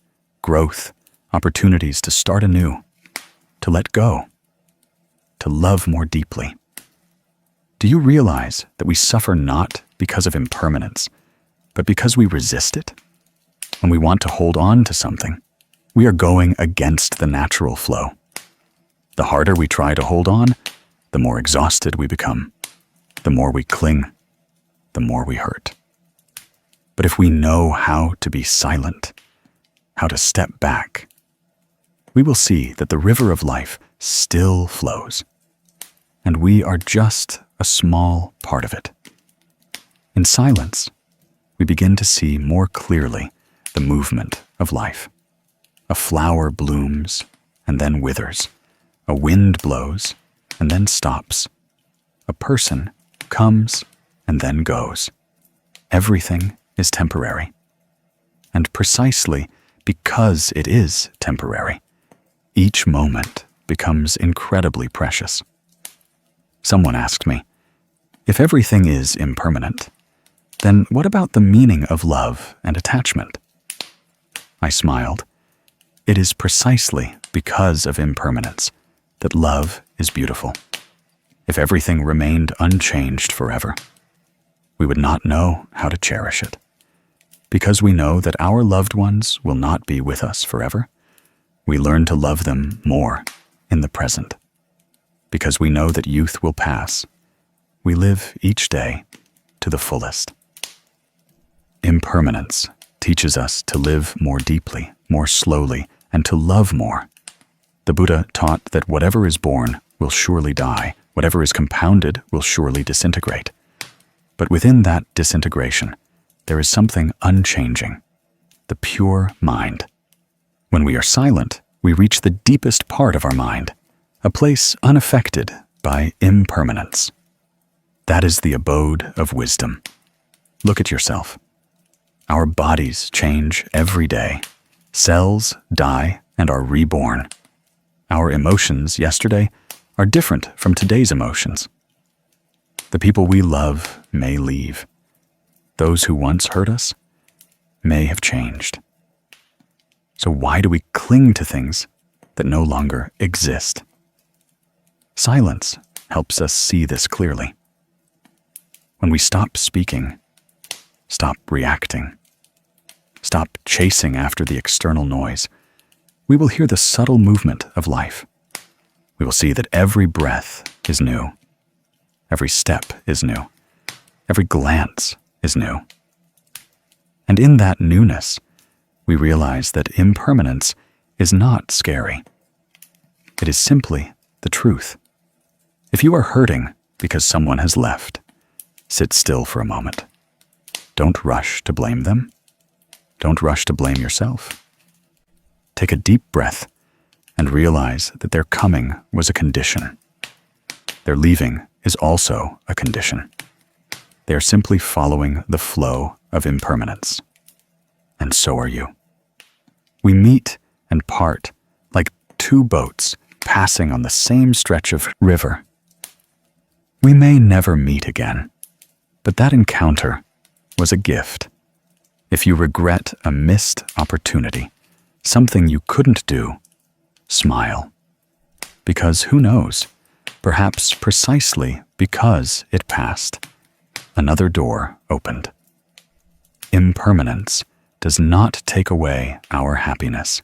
growth, opportunities to start anew, to let go, to love more deeply. Do you realize that we suffer not because of impermanence, but because we resist it? When we want to hold on to something, we are going against the natural flow. The harder we try to hold on, the more exhausted we become. The more we cling, the more we hurt. But if we know how to be silent, how to step back, we will see that the river of life still flows, and we are just a small part of it. In silence, we begin to see more clearly the movement of life. A flower blooms and then withers. A wind blows and then stops. A person comes and then goes. Everything is temporary. And precisely because it is temporary, each moment becomes incredibly precious. Someone asked me, if everything is impermanent, then what about the meaning of love and attachment? I smiled. It is precisely because of impermanence that love is beautiful. If everything remained unchanged forever, we would not know how to cherish it. Because we know that our loved ones will not be with us forever, we learn to love them more in the present. Because we know that youth will pass, we live each day to the fullest. Impermanence teaches us to live more deeply, more slowly, and to love more. The Buddha taught that whatever is born will surely die, whatever is compounded will surely disintegrate. But within that disintegration, there is something unchanging, the pure mind. When we are silent, we reach the deepest part of our mind, a place unaffected by impermanence. That is the abode of wisdom. Look at yourself. Our bodies change every day. Cells die and are reborn. Our emotions yesterday are different from today's emotions. The people we love may leave. Those who once hurt us may have changed. So why do we cling to things that no longer exist? Silence helps us see this clearly. When we stop speaking, stop reacting, stop chasing after the external noise, we will hear the subtle movement of life. We will see that every breath is new. Every step is new. Every glance is new. And in that newness, we realize that impermanence is not scary. It is simply the truth. If you are hurting because someone has left, sit still for a moment. Don't rush to blame them. Don't rush to blame yourself. Take a deep breath and realize that their coming was a condition. Their leaving is also a condition. They are simply following the flow of impermanence. And so are you. We meet and part like two boats passing on the same stretch of river. We may never meet again, but that encounter was a gift. If you regret a missed opportunity, something you couldn't do, smile. Because who knows, perhaps precisely because it passed, another door opened. Impermanence does not take away our happiness.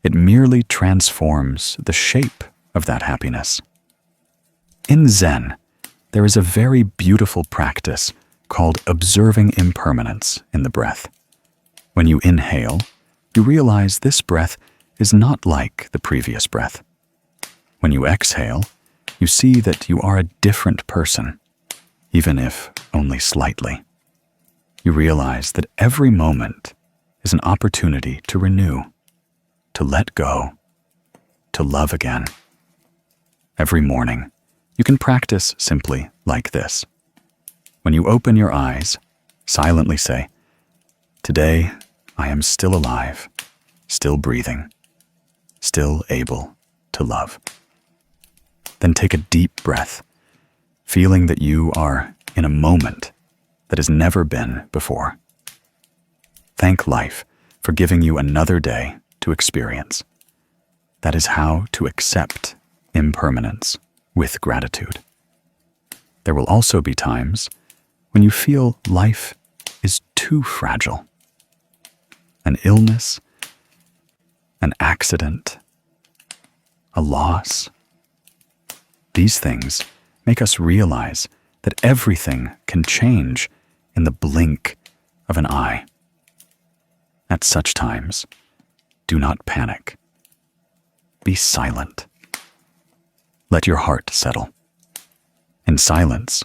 It merely transforms the shape of that happiness. In Zen, there is a very beautiful practice called observing impermanence in the breath. When you inhale, you realize this breath is not like the previous breath. When you exhale, you see that you are a different person, even if only slightly. You realize that every moment is an opportunity to renew, to let go, to love again. Every morning, you can practice simply like this. When you open your eyes, silently say, "Today, I am still alive, still breathing, still able to love." Then take a deep breath, feeling that you are in a moment that has never been before. Thank life for giving you another day to experience. That is how to accept impermanence with gratitude. There will also be times when you feel life is too fragile. An illness, an accident, a loss. These things make us realize that everything can change in the blink of an eye. At such times, do not panic. Be silent. Let your heart settle. In silence,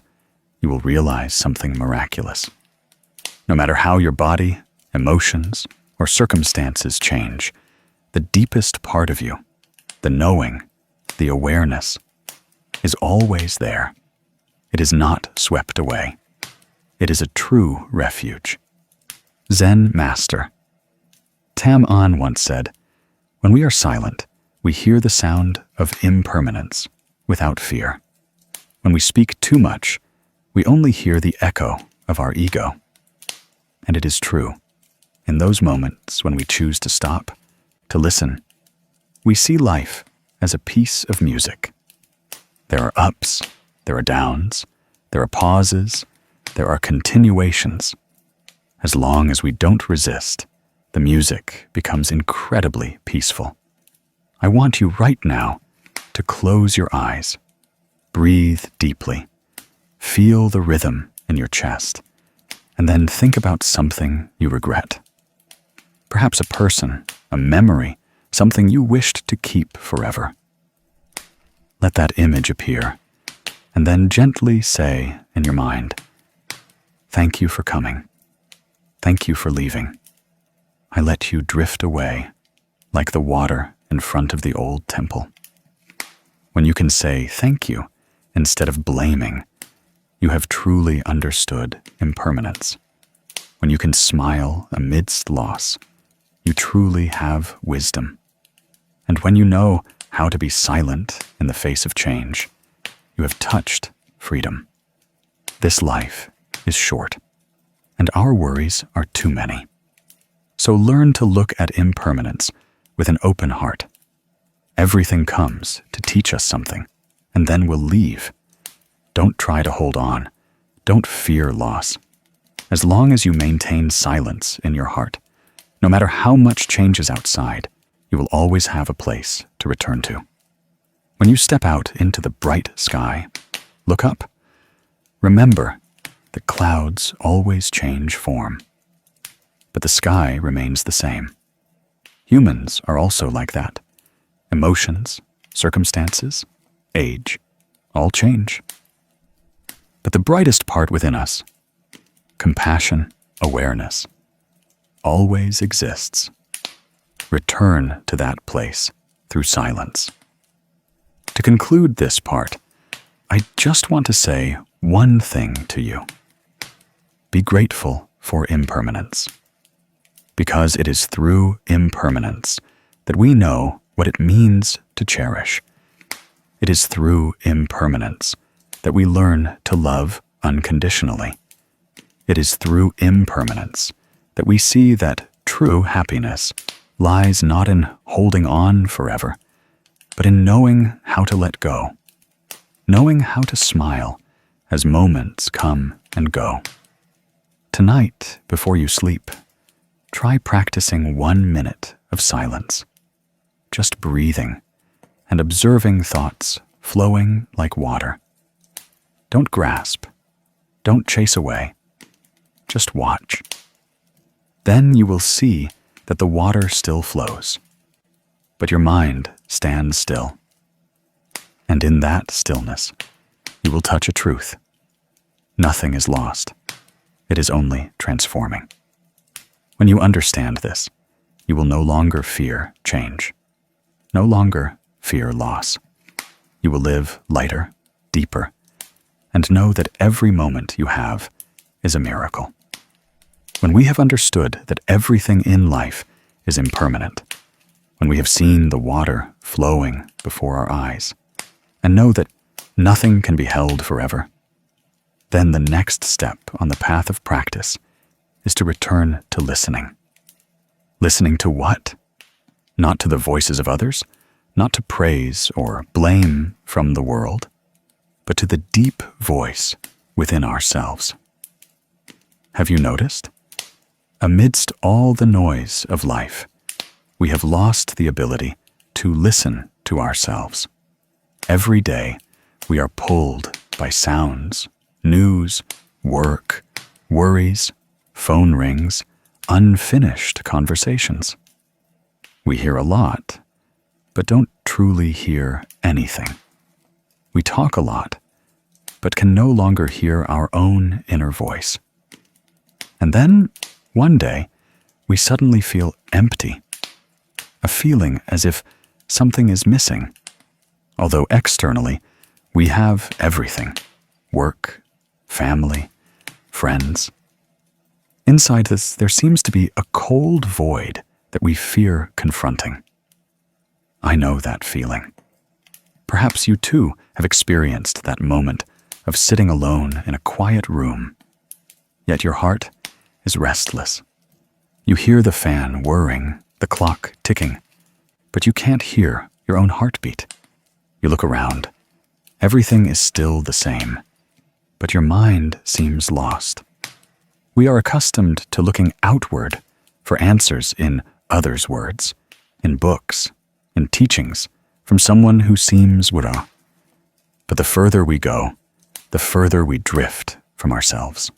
you will realize something miraculous. No matter how your body, emotions, or circumstances change, the deepest part of you, the knowing, the awareness, is always there. It is not swept away. It is a true refuge. Zen Master Tam On once said, "When we are silent, we hear the sound of impermanence without fear. When we speak too much, we only hear the echo of our ego." And it is true. In those moments when we choose to stop, to listen, we see life as a piece of music. There are ups, there are downs, there are pauses, there are continuations. As long as we don't resist, the music becomes incredibly peaceful. I want you right now to close your eyes, breathe deeply, feel the rhythm in your chest, and then think about something you regret. Perhaps a person, a memory, something you wished to keep forever. Let that image appear, and then gently say in your mind, "Thank you for coming. Thank you for leaving. I let you drift away like the water in front of the old temple." When you can say thank you instead of blaming, you have truly understood impermanence. When you can smile amidst loss, you truly have wisdom. And when you know how to be silent in the face of change, you have touched freedom. This life is short, and our worries are too many. So learn to look at impermanence with an open heart. Everything comes to teach us something, and then will leave. Don't try to hold on. Don't fear loss. As long as you maintain silence in your heart, no matter how much changes outside, you will always have a place to return to. When you step out into the bright sky, look up. Remember that clouds always change form, but the sky remains the same. Humans are also like that. Emotions, circumstances, age, all change. But the brightest part within us, compassion, awareness, always exists. Return to that place through silence. To conclude this part, I just want to say one thing to you. be grateful for impermanence. Because it is through impermanence that we know what it means to cherish. It is through impermanence that we learn to love unconditionally. It is through impermanence that we see that true happiness lies not in holding on forever, but in knowing how to let go, knowing how to smile as moments come and go. Tonight, before you sleep, try practicing 1 minute of silence, just breathing and observing thoughts flowing like water. Don't grasp, don't chase away, just watch. Then you will see that the water still flows, but your mind stands still. And in that stillness, you will touch a truth. Nothing is lost. It is only transforming. When you understand this, you will no longer fear change, no longer fear loss. You will live lighter, deeper, and know that every moment you have is a miracle. When we have understood that everything in life is impermanent, when we have seen the water flowing before our eyes, and know that nothing can be held forever, then the next step on the path of practice is to return to listening. Listening to what? Not to the voices of others, not to praise or blame from the world, but to the deep voice within ourselves. Have you noticed? Amidst all the noise of life, we have lost the ability to listen to ourselves. Every day, we are pulled by sounds, news, work, worries, phone rings, unfinished conversations. We hear a lot, but don't truly hear anything. We talk a lot, but can no longer hear our own inner voice. And then, one day, we suddenly feel empty, a feeling as if something is missing, although externally, we have everything: work, family, friends. Inside this, there seems to be a cold void that we fear confronting. I know that feeling. Perhaps you too have experienced that moment of sitting alone in a quiet room, yet your heart is restless. You hear the fan whirring, the clock ticking, but you can't hear your own heartbeat. You look around. Everything is still the same, but your mind seems lost. We are accustomed to looking outward for answers in others' words, in books, in teachings, from someone who seems Buddha. But the further we go, the further we drift from ourselves.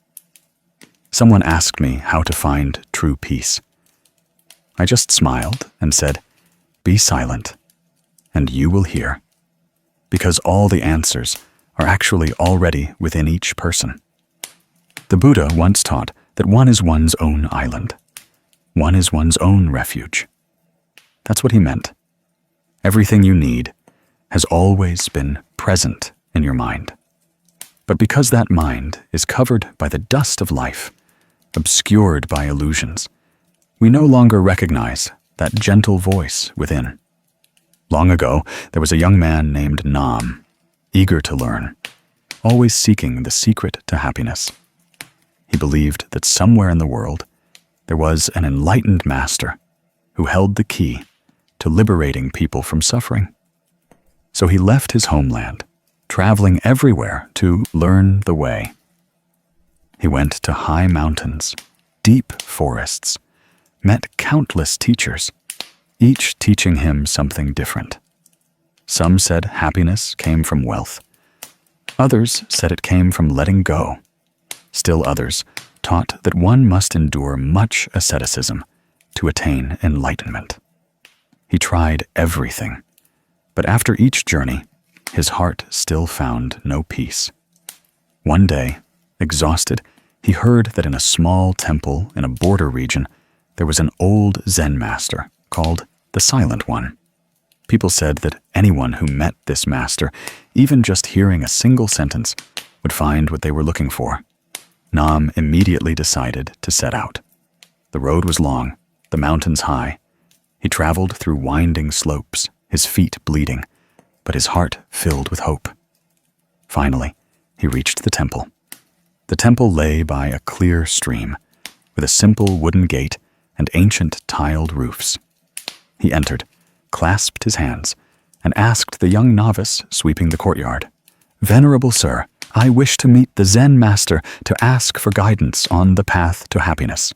Someone asked me how to find true peace. I just smiled and said, "Be silent, and you will hear," because all the answers are actually already within each person. The Buddha once taught that one is one's own island. One is one's own refuge. That's what he meant. Everything you need has always been present in your mind. But because that mind is covered by the dust of life, obscured by illusions, we no longer recognize that gentle voice within. Long ago, there was a young man named Nam, eager to learn, always seeking the secret to happiness. He believed that somewhere in the world there was an enlightened master who held the key to liberating people from suffering. So he left his homeland, traveling everywhere to learn the way. He went to high mountains, deep forests, met countless teachers, each teaching him something different. Some said happiness came from wealth. Others said it came from letting go. Still others taught that one must endure much asceticism to attain enlightenment. He tried everything, but after each journey, his heart still found no peace. One day, exhausted, he heard that in a small temple in a border region, there was an old Zen master called the Silent One. People said that anyone who met this master, even just hearing a single sentence, would find what they were looking for. Nam immediately decided to set out. The road was long, the mountains high. He traveled through winding slopes, his feet bleeding, but his heart filled with hope. Finally, he reached the temple. The temple lay by a clear stream, with a simple wooden gate and ancient tiled roofs. He entered, clasped his hands, and asked the young novice sweeping the courtyard, "Venerable sir, I wish to meet the Zen master to ask for guidance on the path to happiness."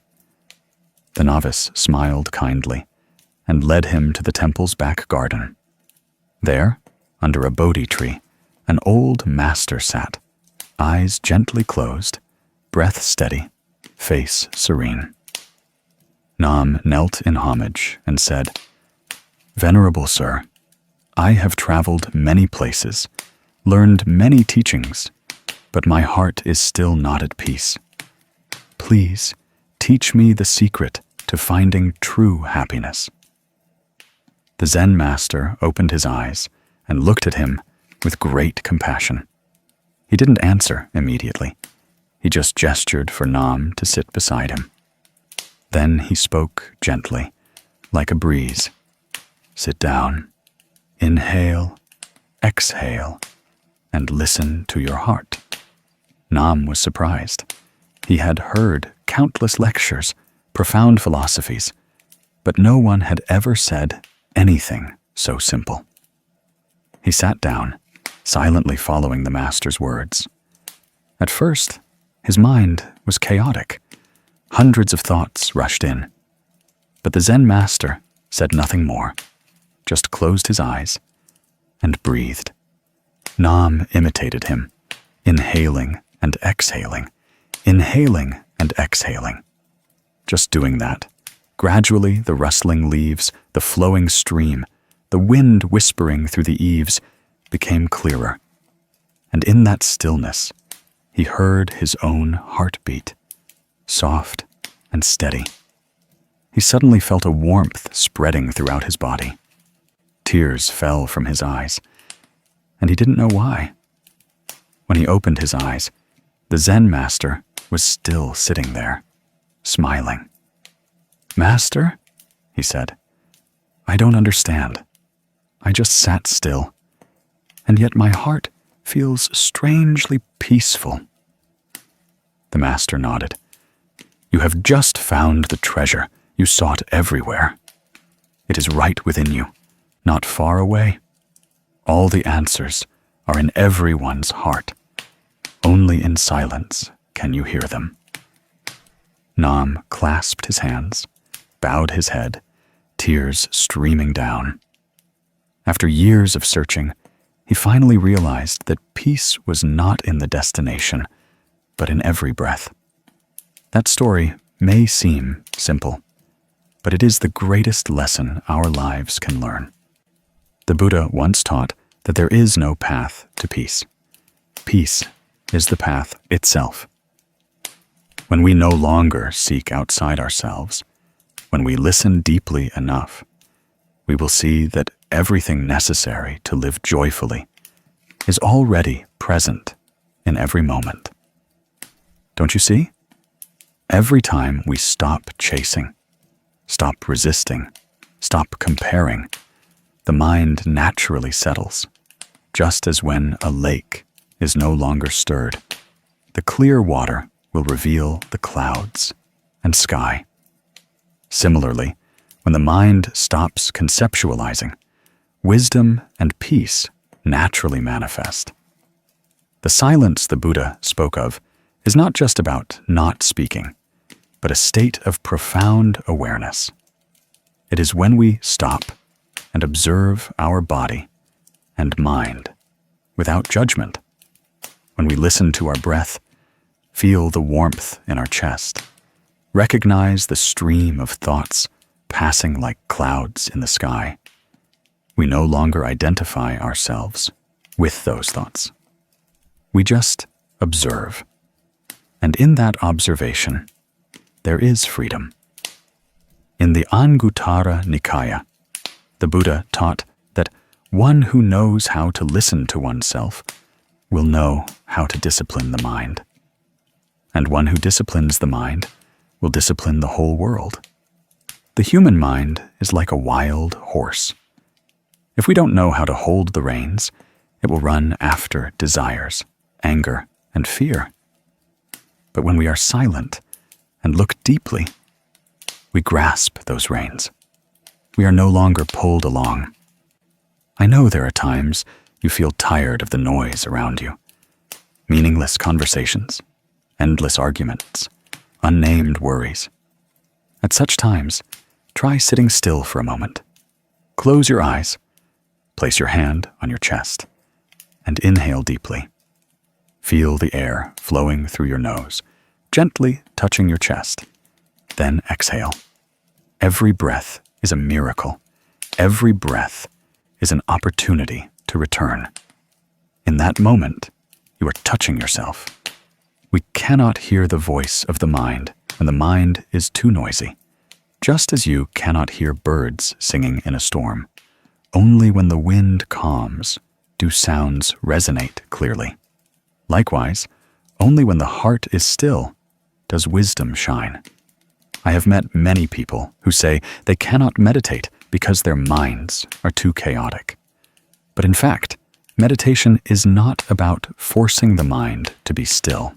The novice smiled kindly and led him to the temple's back garden. There, under a Bodhi tree, an old master sat, eyes gently closed, breath steady, face serene. Nam knelt in homage and said, "Venerable sir, I have traveled many places, learned many teachings, but my heart is still not at peace. Please teach me the secret to finding true happiness." The Zen master opened his eyes and looked at him with great compassion. He didn't answer immediately. He just gestured for Nam to sit beside him. Then he spoke gently, like a breeze. "Sit down, inhale, exhale, and listen to your heart." Nam was surprised. He had heard countless lectures, profound philosophies, but no one had ever said anything so simple. He sat down, silently following the master's words. At first, his mind was chaotic. Hundreds of thoughts rushed in. But the Zen master said nothing more, just closed his eyes and breathed. Nam imitated him, inhaling and exhaling, inhaling and exhaling. Just doing that, gradually the rustling leaves, the flowing stream, the wind whispering through the eaves became clearer. And in that stillness, he heard his own heartbeat, soft and steady. He suddenly felt a warmth spreading throughout his body. Tears fell from his eyes, and he didn't know why. When he opened his eyes, the Zen master was still sitting there, smiling. "Master," he said, "I don't understand. I just sat still, and yet my heart feels strangely peaceful." The master nodded. "You have just found the treasure you sought everywhere. It is right within you, not far away. All the answers are in everyone's heart. Only in silence can you hear them." Nam clasped his hands, bowed his head, tears streaming down. After years of searching, he finally realized that peace was not in the destination, but in every breath. That story may seem simple, but it is the greatest lesson our lives can learn. The Buddha once taught that there is no path to peace. Peace is the path itself. When we no longer seek outside ourselves, when we listen deeply enough, we will see that everything necessary to live joyfully is already present in every moment. Don't you see? Every time we stop chasing, stop resisting, stop comparing, the mind naturally settles, just as when a lake is no longer stirred, the clear water will reveal the clouds and sky. Similarly, when the mind stops conceptualizing, wisdom and peace naturally manifest. The silence the Buddha spoke of is not just about not speaking, but a state of profound awareness. It is when we stop and observe our body and mind without judgment, when we listen to our breath, feel the warmth in our chest, recognize the stream of thoughts passing like clouds in the sky. We no longer identify ourselves with those thoughts. We just observe. And in that observation, there is freedom. In the Anguttara Nikaya, the Buddha taught that one who knows how to listen to oneself will know how to discipline the mind. and one who disciplines the mind will discipline the whole world. The human mind is like a wild horse. If we don't know how to hold the reins, it will run after desires, anger, and fear. But when we are silent and look deeply, we grasp those reins. We are no longer pulled along. I know there are times you feel tired of the noise around you. Meaningless conversations, endless arguments, unnamed worries. At such times, try sitting still for a moment. Close your eyes, place your hand on your chest, and inhale deeply. Feel the air flowing through your nose, gently touching your chest. Then exhale. Every breath is a miracle. Every breath is an opportunity to return. In that moment, you are touching yourself. We cannot hear the voice of the mind when the mind is too noisy, just as you cannot hear birds singing in a storm. Only when the wind calms do sounds resonate clearly. Likewise, only when the heart is still does wisdom shine. I have met many people who say they cannot meditate because their minds are too chaotic. But in fact, meditation is not about forcing the mind to be still.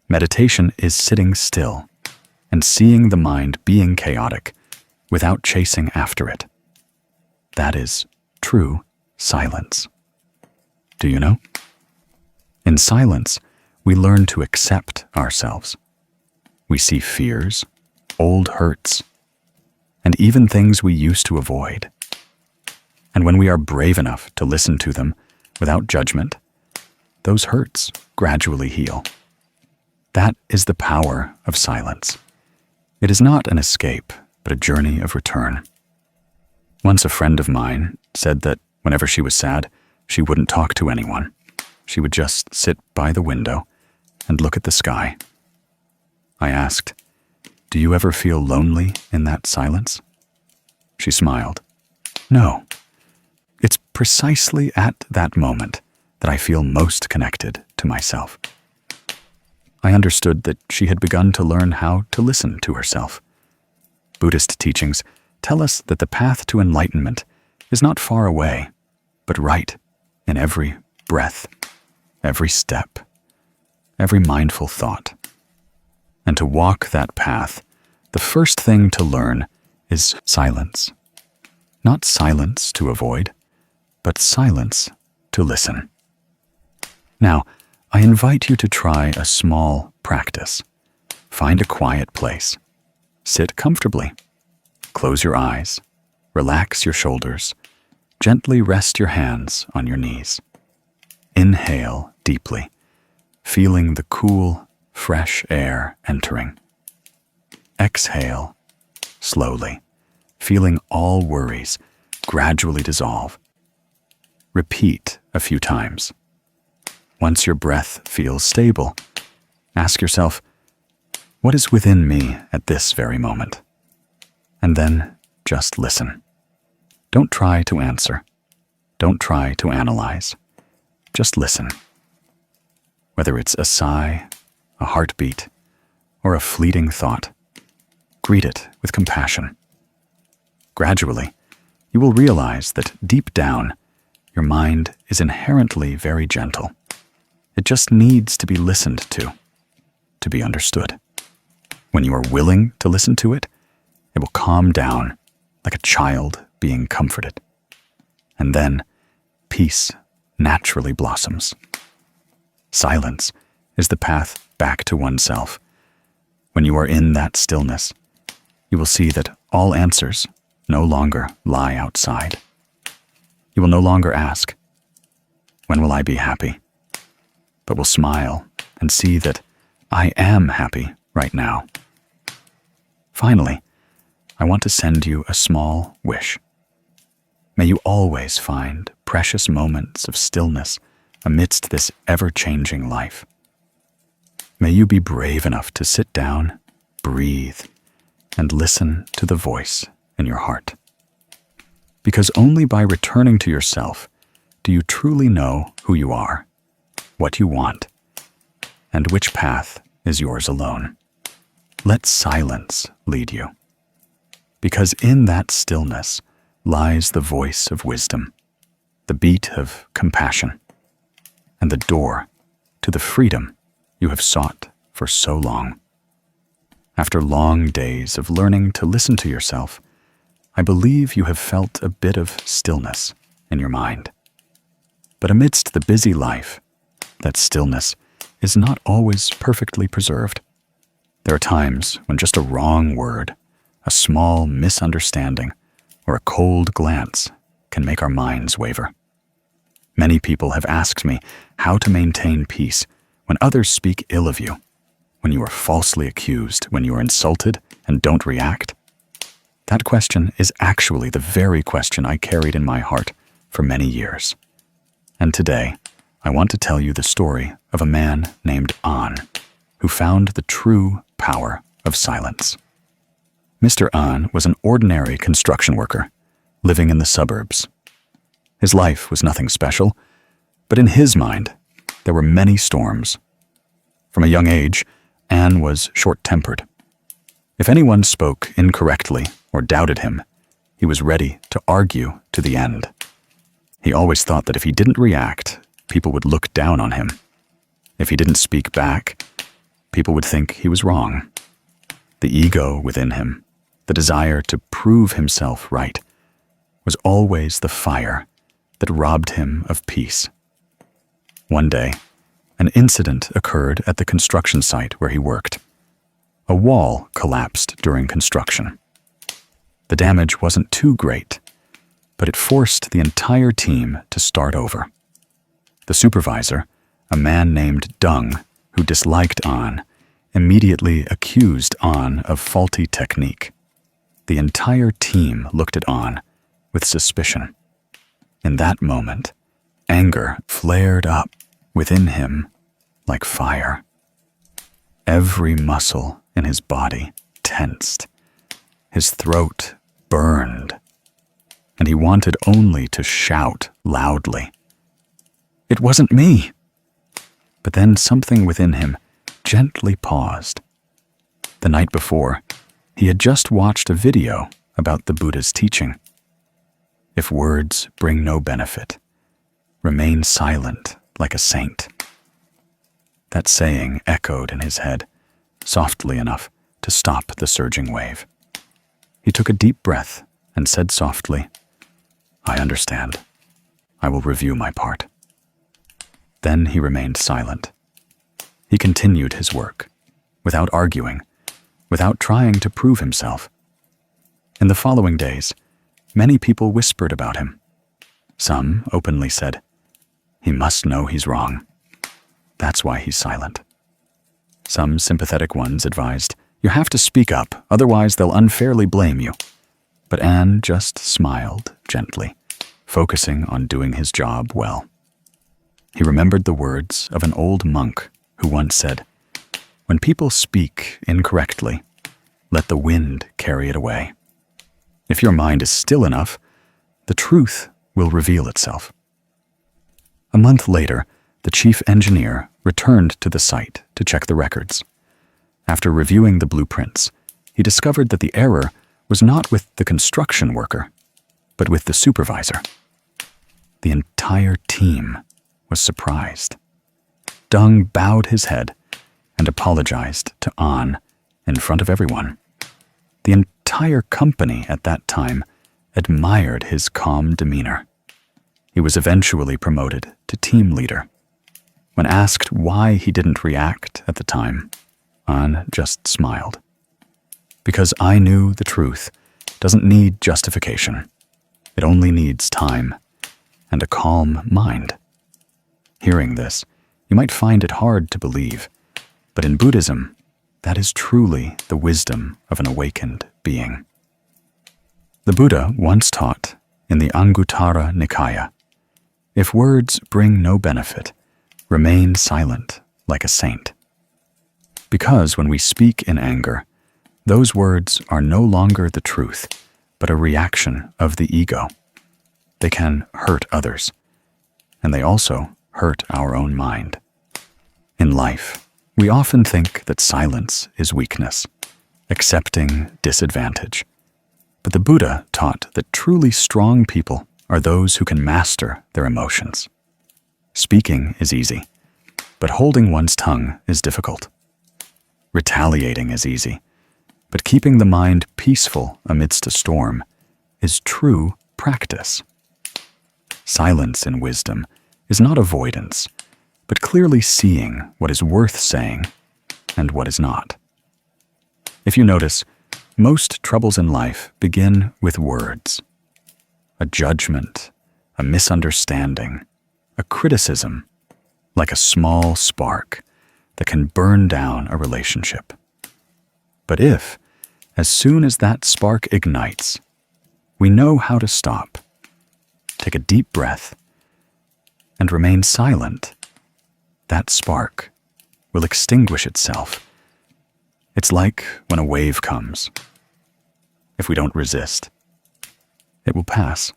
Meditation is sitting still and seeing the mind being chaotic without chasing after it. That is true silence. Do you know? In silence, we learn to accept ourselves. We see fears, old hurts, and even things we used to avoid. And when we are brave enough to listen to them without judgment, those hurts gradually heal. That is the power of silence. It is not an escape, but a journey of return. Once a friend of mine said that whenever she was sad, she wouldn't talk to anyone. She would just sit by the window and look at the sky. I asked, "Do you ever feel lonely in that silence?" She smiled. "No. It's precisely at that moment that I feel most connected to myself." I understood that she had begun to learn how to listen to herself. Buddhist teachings tell us that the path to enlightenment is not far away, but right in every breath, every step, every mindful thought. And to walk that path, the first thing to learn is silence. Not silence to avoid, but silence to listen. Now, I invite you to try a small practice. Find a quiet place. Sit comfortably. Close your eyes. Relax your shoulders. Gently rest your hands on your knees. Inhale deeply, feeling the cool, fresh air entering. Exhale slowly, feeling all worries gradually dissolve. Repeat a few times. Once your breath feels stable, ask yourself, what is within me at this very moment? And then just listen. Don't try to answer. Don't try to analyze. Just listen. Whether it's a sigh, a heartbeat, or a fleeting thought, greet it with compassion. Gradually, you will realize that deep down, your mind is inherently very gentle. It just needs to be listened to be understood. When you are willing to listen to it, it will calm down like a child being comforted. And then, peace naturally blossoms. Silence is the path back to oneself. When you are in that stillness, you will see that all answers no longer lie outside. You will no longer ask, "When will I be happy?" but will smile and see that I am happy right now. Finally, I want to send you a small wish. May you always find precious moments of stillness amidst this ever-changing life. May you be brave enough to sit down, breathe, and listen to the voice in your heart. Because only by returning to yourself do you truly know who you are, what you want, and which path is yours alone. Let silence lead you, because in that stillness lies the voice of wisdom, the beat of compassion, and the door to the freedom you have sought for so long. After long days of learning to listen to yourself, I believe you have felt a bit of stillness in your mind. But amidst the busy life, that stillness is not always perfectly preserved. There are times when just a wrong word, a small misunderstanding, or a cold glance can make our minds waver. Many people have asked me how to maintain peace when others speak ill of you, when you are falsely accused, when you are insulted and don't react. That question is actually the very question I carried in my heart for many years. And today, I want to tell you the story of a man named An, who found the true power of silence. Mr. An was an ordinary construction worker, living in the suburbs. His life was nothing special, but in his mind, there were many storms. From a young age, An was short-tempered. If anyone spoke incorrectly or doubted him, he was ready to argue to the end. He always thought that if he didn't react, people would look down on him. If he didn't speak back, people would think he was wrong. The ego within him, the desire to prove himself right, was always the fire that robbed him of peace. One day, an incident occurred at the construction site where he worked. A wall collapsed during construction. The damage wasn't too great, but it forced the entire team to start over. The supervisor, a man named Dung, who disliked An, immediately accused An of faulty technique. The entire team looked at An with suspicion. In that moment, anger flared up within him like fire. Every muscle in his body tensed. His throat burned, and he wanted only to shout loudly. It wasn't me! But then something within him gently paused. The night before, he had just watched a video about the Buddha's teaching. If words bring no benefit, remain silent like a saint. That saying echoed in his head, softly enough to stop the surging wave. He took a deep breath and said softly, "I understand. I will review my part." Then he remained silent. He continued his work, without arguing, without trying to prove himself. In the following days, many people whispered about him. Some openly said, "He must know he's wrong. That's why he's silent." Some sympathetic ones advised, "You have to speak up, otherwise they'll unfairly blame you." But An just smiled gently, focusing on doing his job well. He remembered the words of an old monk who once said, "When people speak incorrectly, let the wind carry it away. If your mind is still enough, the truth will reveal itself." A month later, the chief engineer returned to the site to check the records. After reviewing the blueprints, he discovered that the error was not with the construction worker, but with the supervisor. The entire team was surprised. Dung bowed his head and apologized to An in front of everyone. The entire company at that time admired his calm demeanor. He was eventually promoted to team leader. When asked why he didn't react at the time, An just smiled. "Because I knew the truth doesn't need justification. It only needs time and a calm mind." Hearing this, you might find it hard to believe, but in Buddhism, that is truly the wisdom of an awakened being. The Buddha once taught in the Anguttara Nikaya, "If words bring no benefit, remain silent like a saint." Because when we speak in anger, those words are no longer the truth, but a reaction of the ego. They can hurt others, and they also hurt our own mind. In life, We often think that silence is weakness, accepting disadvantage. But the Buddha taught that truly strong people are those who can master their emotions. Speaking is easy, but holding one's tongue is difficult. Retaliating is easy, but keeping the mind peaceful amidst a storm is true practice. Silence in wisdom is not avoidance, but clearly seeing what is worth saying and what is not. If you notice, most troubles in life begin with words. A judgment, a misunderstanding, a criticism, like a small spark that can burn down a relationship. But if, as soon as that spark ignites, we know how to stop, take a deep breath, and remain silent, that spark will extinguish itself. It's like when a wave comes. If we don't resist, it will pass.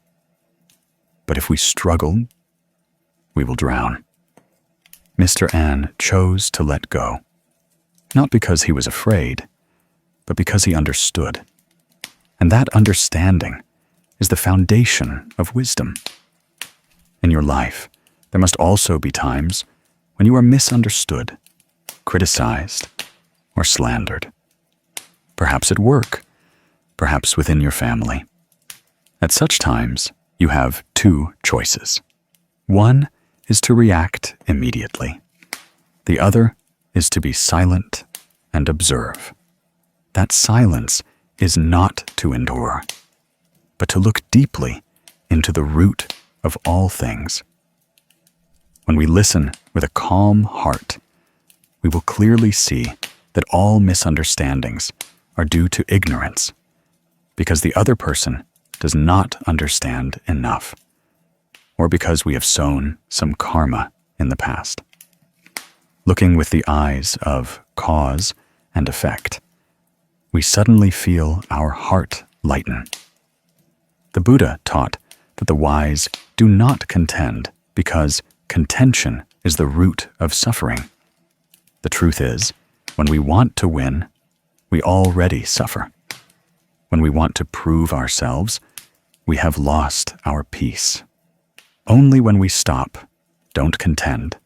But if we struggle, we will drown. Mr. An chose to let go, not because he was afraid, but because he understood. And that understanding is the foundation of wisdom. In your life, there must also be times when you are misunderstood, criticized, or slandered. Perhaps at work, perhaps within your family. At such times, you have two choices. One is to react immediately. The other is to be silent and observe. That silence is not to endure, but to look deeply into the root of all things. When we listen with a calm heart, we will clearly see that all misunderstandings are due to ignorance, because the other person does not understand enough, or because we have sown some karma in the past. Looking with the eyes of cause and effect, we suddenly feel our heart lighten. The Buddha taught that the wise do not contend because contention is the root of suffering. The truth is, when we want to win, we already suffer. When we want to prove ourselves, we have lost our peace. Only when we stop, don't contend,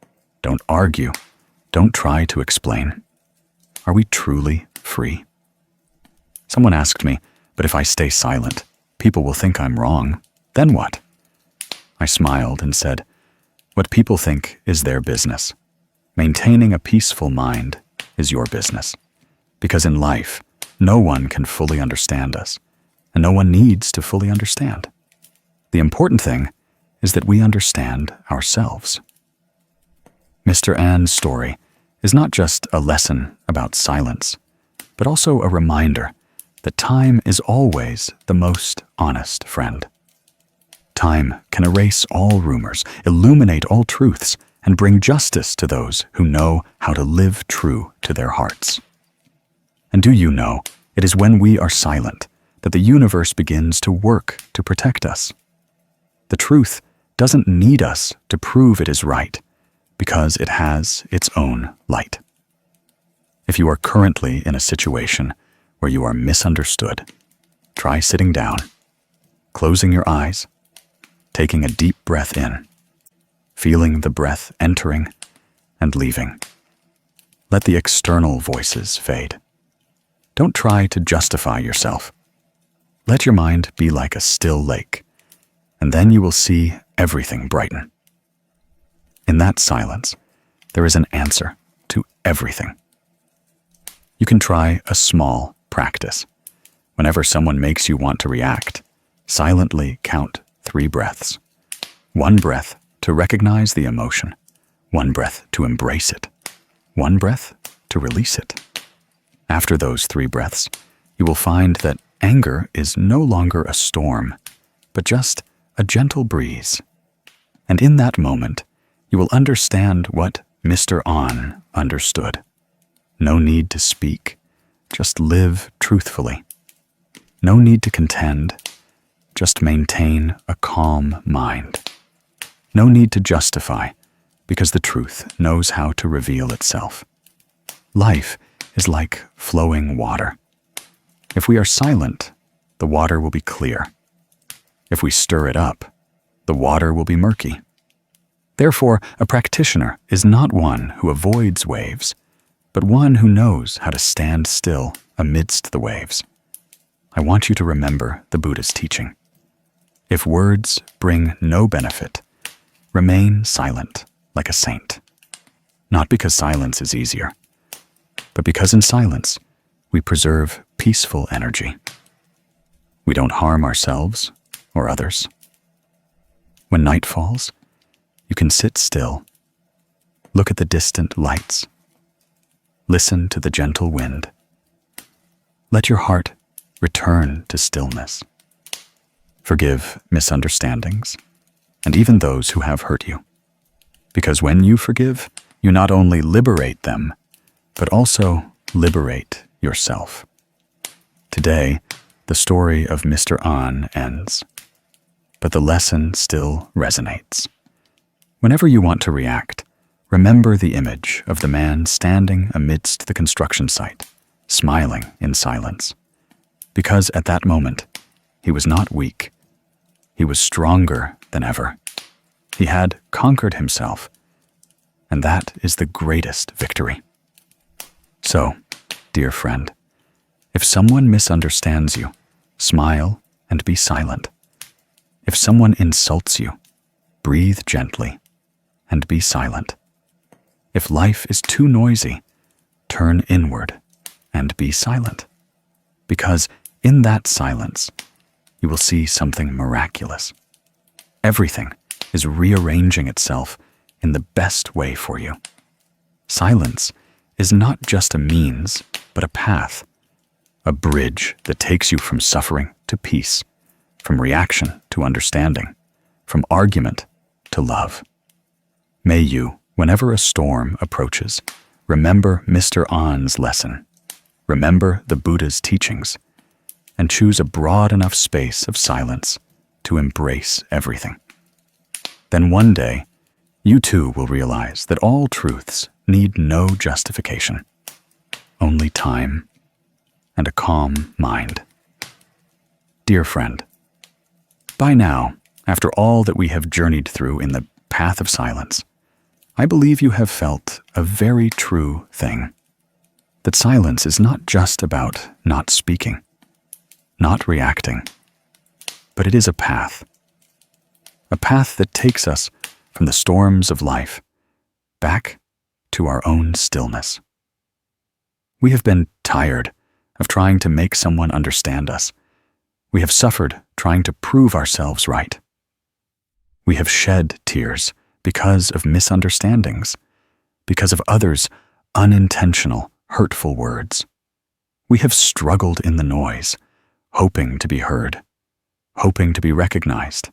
don't argue, don't try to explain, are we truly free. Someone asked me, but if I stay silent, people will think I'm wrong. Then what? I smiled and said, what people think is their business. Maintaining a peaceful mind is your business. Because in life, no one can fully understand us, and no one needs to fully understand. The important thing is that we understand ourselves. Mr. An's story is not just a lesson about silence, but also a reminder that time is always the most honest friend. Time can erase all rumors, illuminate all truths, and bring justice to those who know how to live true to their hearts. And do you know, it is when we are silent that the universe begins to work to protect us. The truth doesn't need us to prove it is right, because it has its own light. If you are currently in a situation where you are misunderstood, try sitting down, closing your eyes, taking a deep breath in, feeling the breath entering and leaving. Let the external voices fade. Don't try to justify yourself. Let your mind be like a still lake, and then you will see everything brighten. In that silence, there is an answer to everything. You can try a small practice. Whenever someone makes you want to react, silently count 3 breaths. 1 breath to recognize the emotion, 1 breath to embrace it, 1 breath to release it. After those 3 breaths, you will find that anger is no longer a storm, but just a gentle breeze. And in that moment, you will understand what Mr. An understood. No need to speak, just live truthfully. No need to contend, just maintain a calm mind. No need to justify, because the truth knows how to reveal itself. Life is like flowing water. If we are silent, the water will be clear. If we stir it up, the water will be murky. Therefore, a practitioner is not one who avoids waves, but one who knows how to stand still amidst the waves. I want you to remember the Buddha's teaching. If words bring no benefit, remain silent like a saint. Not because silence is easier, but because in silence we preserve peaceful energy. We don't harm ourselves or others. When night falls, you can sit still, look at the distant lights, listen to the gentle wind. Let your heart return to stillness. Forgive misunderstandings, and even those who have hurt you. Because when you forgive, you not only liberate them, but also liberate yourself. Today, the story of Mr. An ends, but the lesson still resonates. Whenever you want to react, remember the image of the man standing amidst the construction site, smiling in silence. Because at that moment, he was not weak. He was stronger than ever. He had conquered himself, and that is the greatest victory. So, dear friend, if someone misunderstands you, smile and be silent. If someone insults you, breathe gently and be silent. If life is too noisy, turn inward and be silent. Because in that silence, you will see something miraculous. Everything is rearranging itself in the best way for you. Silence is not just a means, but a path, a bridge that takes you from suffering to peace, from reaction to understanding, from argument to love. May you, whenever a storm approaches, remember Mr. An's lesson, remember the Buddha's teachings, and choose a broad enough space of silence to embrace everything. Then one day, you too will realize that all truths need no justification, only time and a calm mind. Dear friend, by now, after all that we have journeyed through in the path of silence, I believe you have felt a very true thing, that silence is not just about not speaking, not reacting, but it is a path that takes us from the storms of life back to our own stillness. We have been tired of trying to make someone understand us. We have suffered trying to prove ourselves right. We have shed tears because of misunderstandings, because of others' unintentional, hurtful words. We have struggled in the noise, hoping to be heard, hoping to be recognized.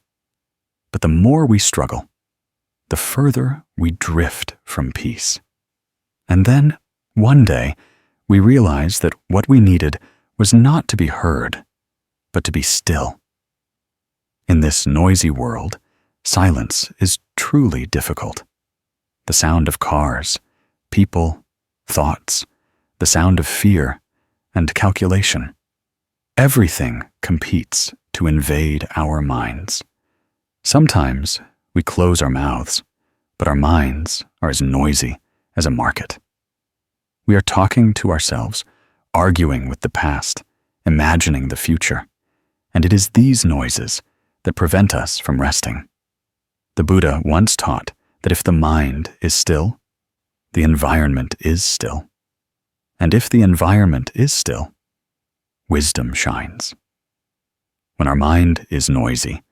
But the more we struggle, the further we drift from peace. And then, one day, we realize that what we needed was not to be heard, but to be still. In this noisy world, silence is truly difficult. The sound of cars, people, thoughts, the sound of fear and calculation. Everything competes to invade our minds. Sometimes we close our mouths, but our minds are as noisy as a market. We are talking to ourselves, arguing with the past, imagining the future, and it is these noises that prevent us from resting. The Buddha once taught that if the mind is still, the environment is still. And if the environment is still, wisdom shines. When our mind is noisy,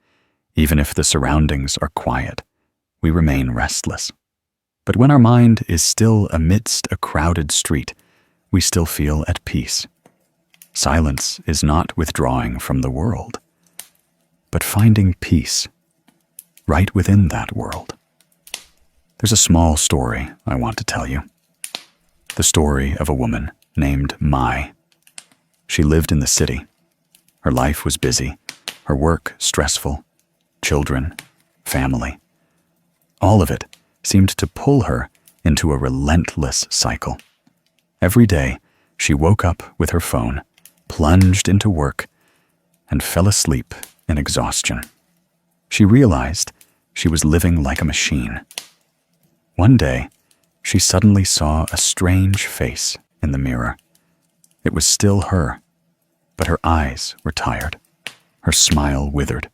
even if the surroundings are quiet, we remain restless. But when our mind is still amidst a crowded street, we still feel at peace. Silence is not withdrawing from the world, but finding peace right within that world. There's a small story I want to tell you. The story of a woman named Mai. She lived in the city. Her life was busy, her work stressful, children, family. All of it seemed to pull her into a relentless cycle. Every day, she woke up with her phone, plunged into work, and fell asleep in exhaustion. She realized she was living like a machine. One day, she suddenly saw a strange face in the mirror. It was still her, but her eyes were tired, her smile withered,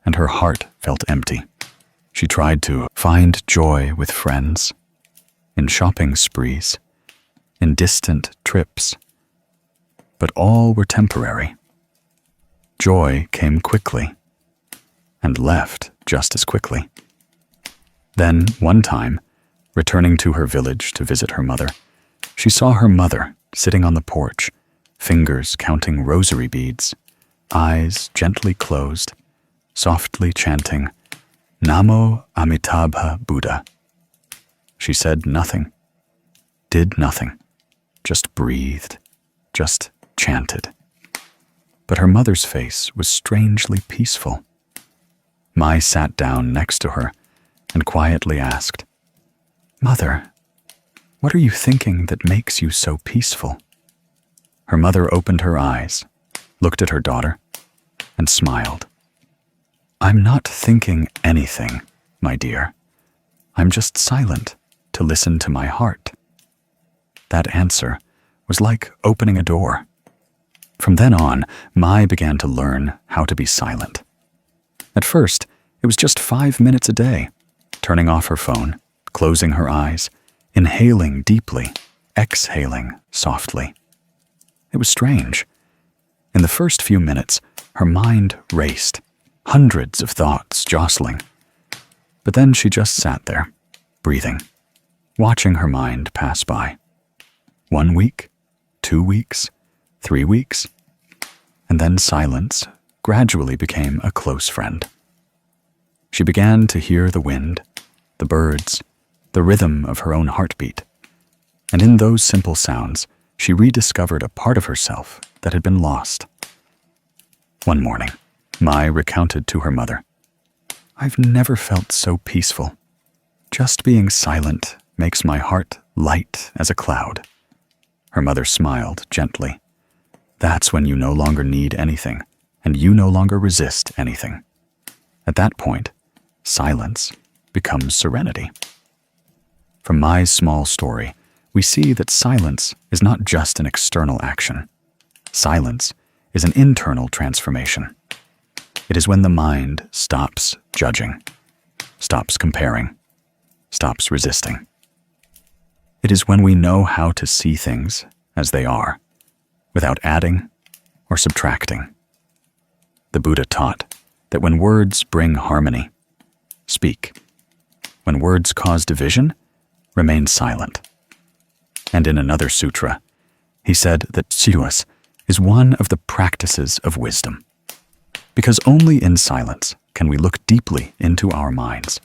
and her heart felt empty. She tried to find joy with friends, in shopping sprees, in distant trips, but all were temporary. Joy came quickly and left just as quickly. Then, one time, returning to her village to visit her mother, she saw her mother sitting on the porch, fingers counting rosary beads, eyes gently closed, softly chanting, "Namo Amitabha Buddha." She said nothing, did nothing, just breathed, just chanted. But her mother's face was strangely peaceful. Mai sat down next to her and quietly asked, "Mother, what are you thinking that makes you so peaceful?" Her mother opened her eyes, looked at her daughter, and smiled. "I'm not thinking anything, my dear. I'm just silent to listen to my heart." That answer was like opening a door. From then on, Mai began to learn how to be silent. At first, it was just 5 minutes a day, turning off her phone, closing her eyes, inhaling deeply, exhaling softly. It was strange. In the first few minutes, her mind raced, hundreds of thoughts jostling. But then she just sat there, breathing, watching her mind pass by. 1 week, 2 weeks, 3 weeks, and then silence gradually became a close friend. She began to hear the wind, the birds, the rhythm of her own heartbeat, and in those simple sounds, she rediscovered a part of herself that had been lost. One morning, Mai recounted to her mother, "I've never felt so peaceful. Just being silent makes my heart light as a cloud." Her mother smiled gently. "That's when you no longer need anything, and you no longer resist anything. At that point, silence becomes serenity." From Mai's small story, we see that silence is not just an external action. Silence is an internal transformation. It is when the mind stops judging, stops comparing, stops resisting. It is when we know how to see things as they are, without adding or subtracting. The Buddha taught that when words bring harmony, speak. When words cause division, remain silent. And in another sutra, he said that silence is one of the practices of wisdom. Because only in silence can we look deeply into our minds.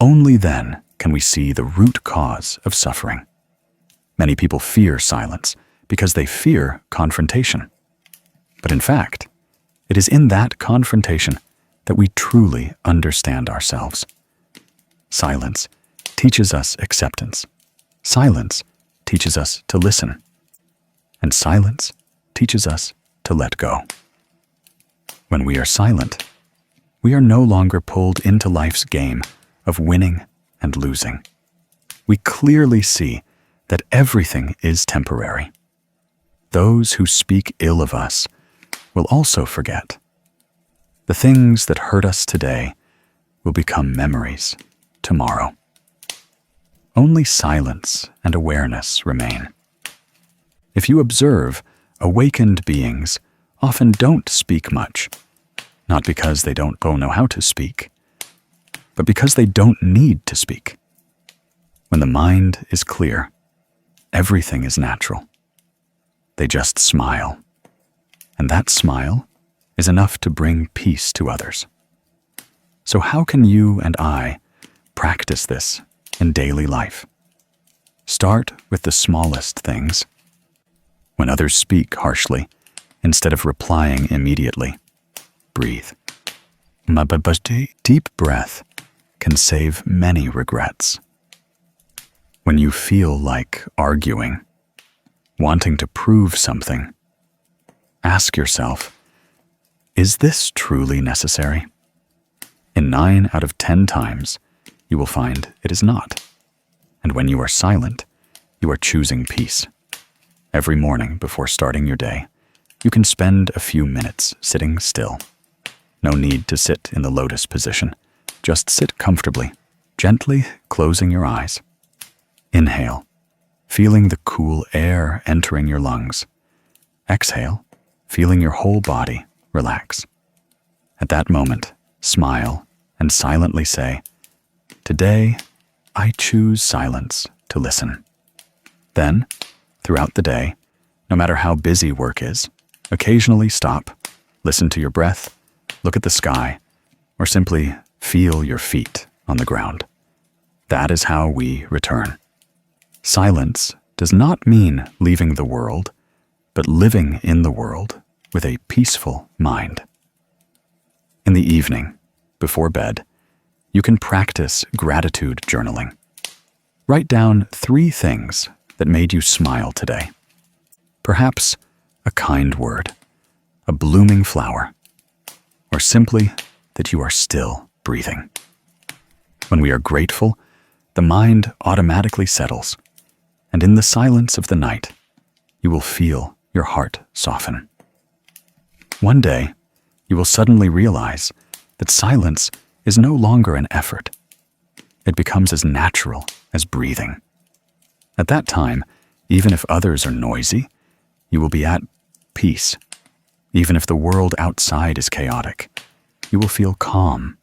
Only then can we see the root cause of suffering. Many people fear silence because they fear confrontation. But in fact, it is in that confrontation that we truly understand ourselves. Silence teaches us acceptance. Silence teaches us to listen. And silence teaches us to let go. When we are silent, we are no longer pulled into life's game of winning and losing. We clearly see that everything is temporary. Those who speak ill of us will also forget. The things that hurt us today will become memories tomorrow. Only silence and awareness remain. If you observe, awakened beings often don't speak much, not because they don't know how to speak, but because they don't need to speak. When the mind is clear, everything is natural. They just smile, and that smile is enough to bring peace to others. So how can you and I practice this in daily life? Start with the smallest things. When others speak harshly, instead of replying immediately, breathe. Deep breath can save many regrets. When you feel like arguing, wanting to prove something, ask yourself, is this truly necessary? In 9 out of 10 times, you will find it is not. And when you are silent, you are choosing peace. Every morning before starting your day, you can spend a few minutes sitting still. No need to sit in the lotus position. Just sit comfortably, gently closing your eyes. Inhale, feeling the cool air entering your lungs. Exhale, feeling your whole body relax. At that moment, smile and silently say, "Today, I choose silence to listen." Then, throughout the day, no matter how busy work is, occasionally stop, listen to your breath, look at the sky, or simply feel your feet on the ground. That is how we return. Silence does not mean leaving the world, but living in the world with a peaceful mind. In the evening, before bed, you can practice gratitude journaling. Write down 3 things that made you smile today. Perhaps a kind word, a blooming flower, or simply that you are still breathing. When we are grateful, the mind automatically settles, and in the silence of the night, you will feel your heart soften. One day, you will suddenly realize that silence is no longer an effort. It becomes as natural as breathing. At that time, even if others are noisy, you will be at peace. Even if the world outside is chaotic, you will feel calm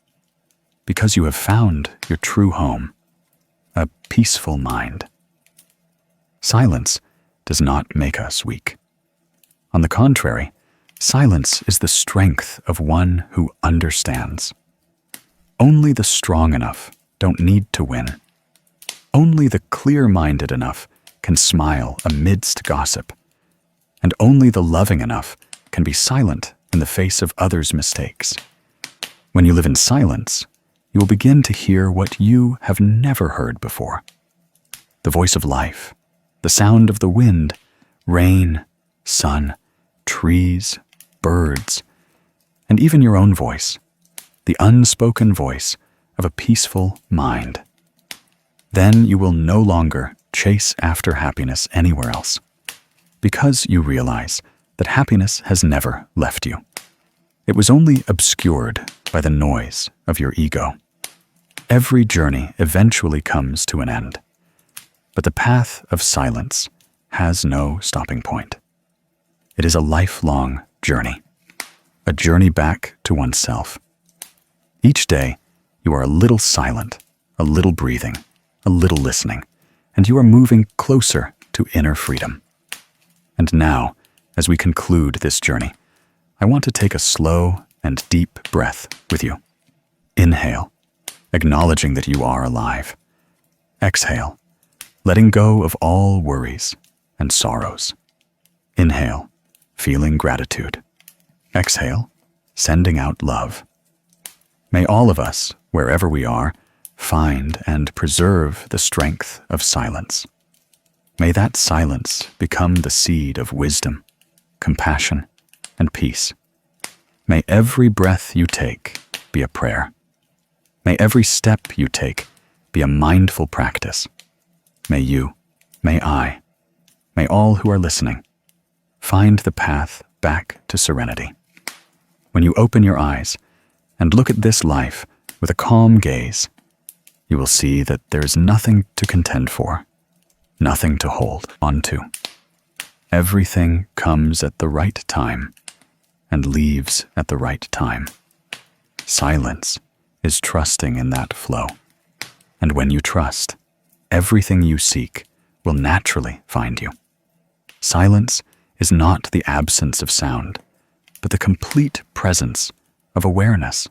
because you have found your true home, a peaceful mind. Silence does not make us weak. On the contrary, silence is the strength of one who understands. Only the strong enough don't need to win. Only the clear-minded enough can smile amidst gossip, and only the loving enough can be silent in the face of others' mistakes. When you live in silence, you will begin to hear what you have never heard before. The voice of life, the sound of the wind, rain, sun, trees, birds, and even your own voice, the unspoken voice of a peaceful mind. Then you will no longer chase after happiness anywhere else, because you realize that happiness has never left you. It was only obscured by the noise of your ego. Every journey eventually comes to an end, but the path of silence has no stopping point. It is a lifelong journey, a journey back to oneself. Each day, you are a little silent, a little breathing, a little listening, and you are moving closer to inner freedom. And now, as we conclude this journey, I want to take a slow and deep breath with you. Inhale, acknowledging that you are alive. Exhale, letting go of all worries and sorrows. Inhale, feeling gratitude. Exhale, sending out love. May all of us, wherever we are, find and preserve the strength of silence. May that silence become the seed of wisdom, compassion, and peace. May every breath you take be a prayer. May every step you take be a mindful practice. May you, may I, may all who are listening, find the path back to serenity. When you open your eyes and look at this life with a calm gaze, you will see that there is nothing to contend for, nothing to hold on to. Everything comes at the right time and leaves at the right time. Silence is trusting in that flow. And when you trust, everything you seek will naturally find you. Silence is not the absence of sound, but the complete presence of awareness.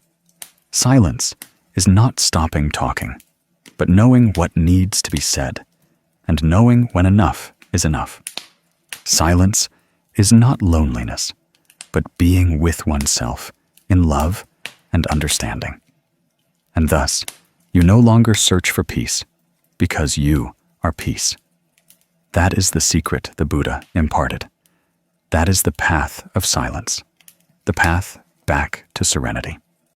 Silence is not stopping talking, but knowing what needs to be said, and knowing when enough is enough. Silence is not loneliness, but being with oneself in love and understanding. And thus, you no longer search for peace, because you are peace. That is the secret the Buddha imparted. That is the path of silence, the path back to serenity.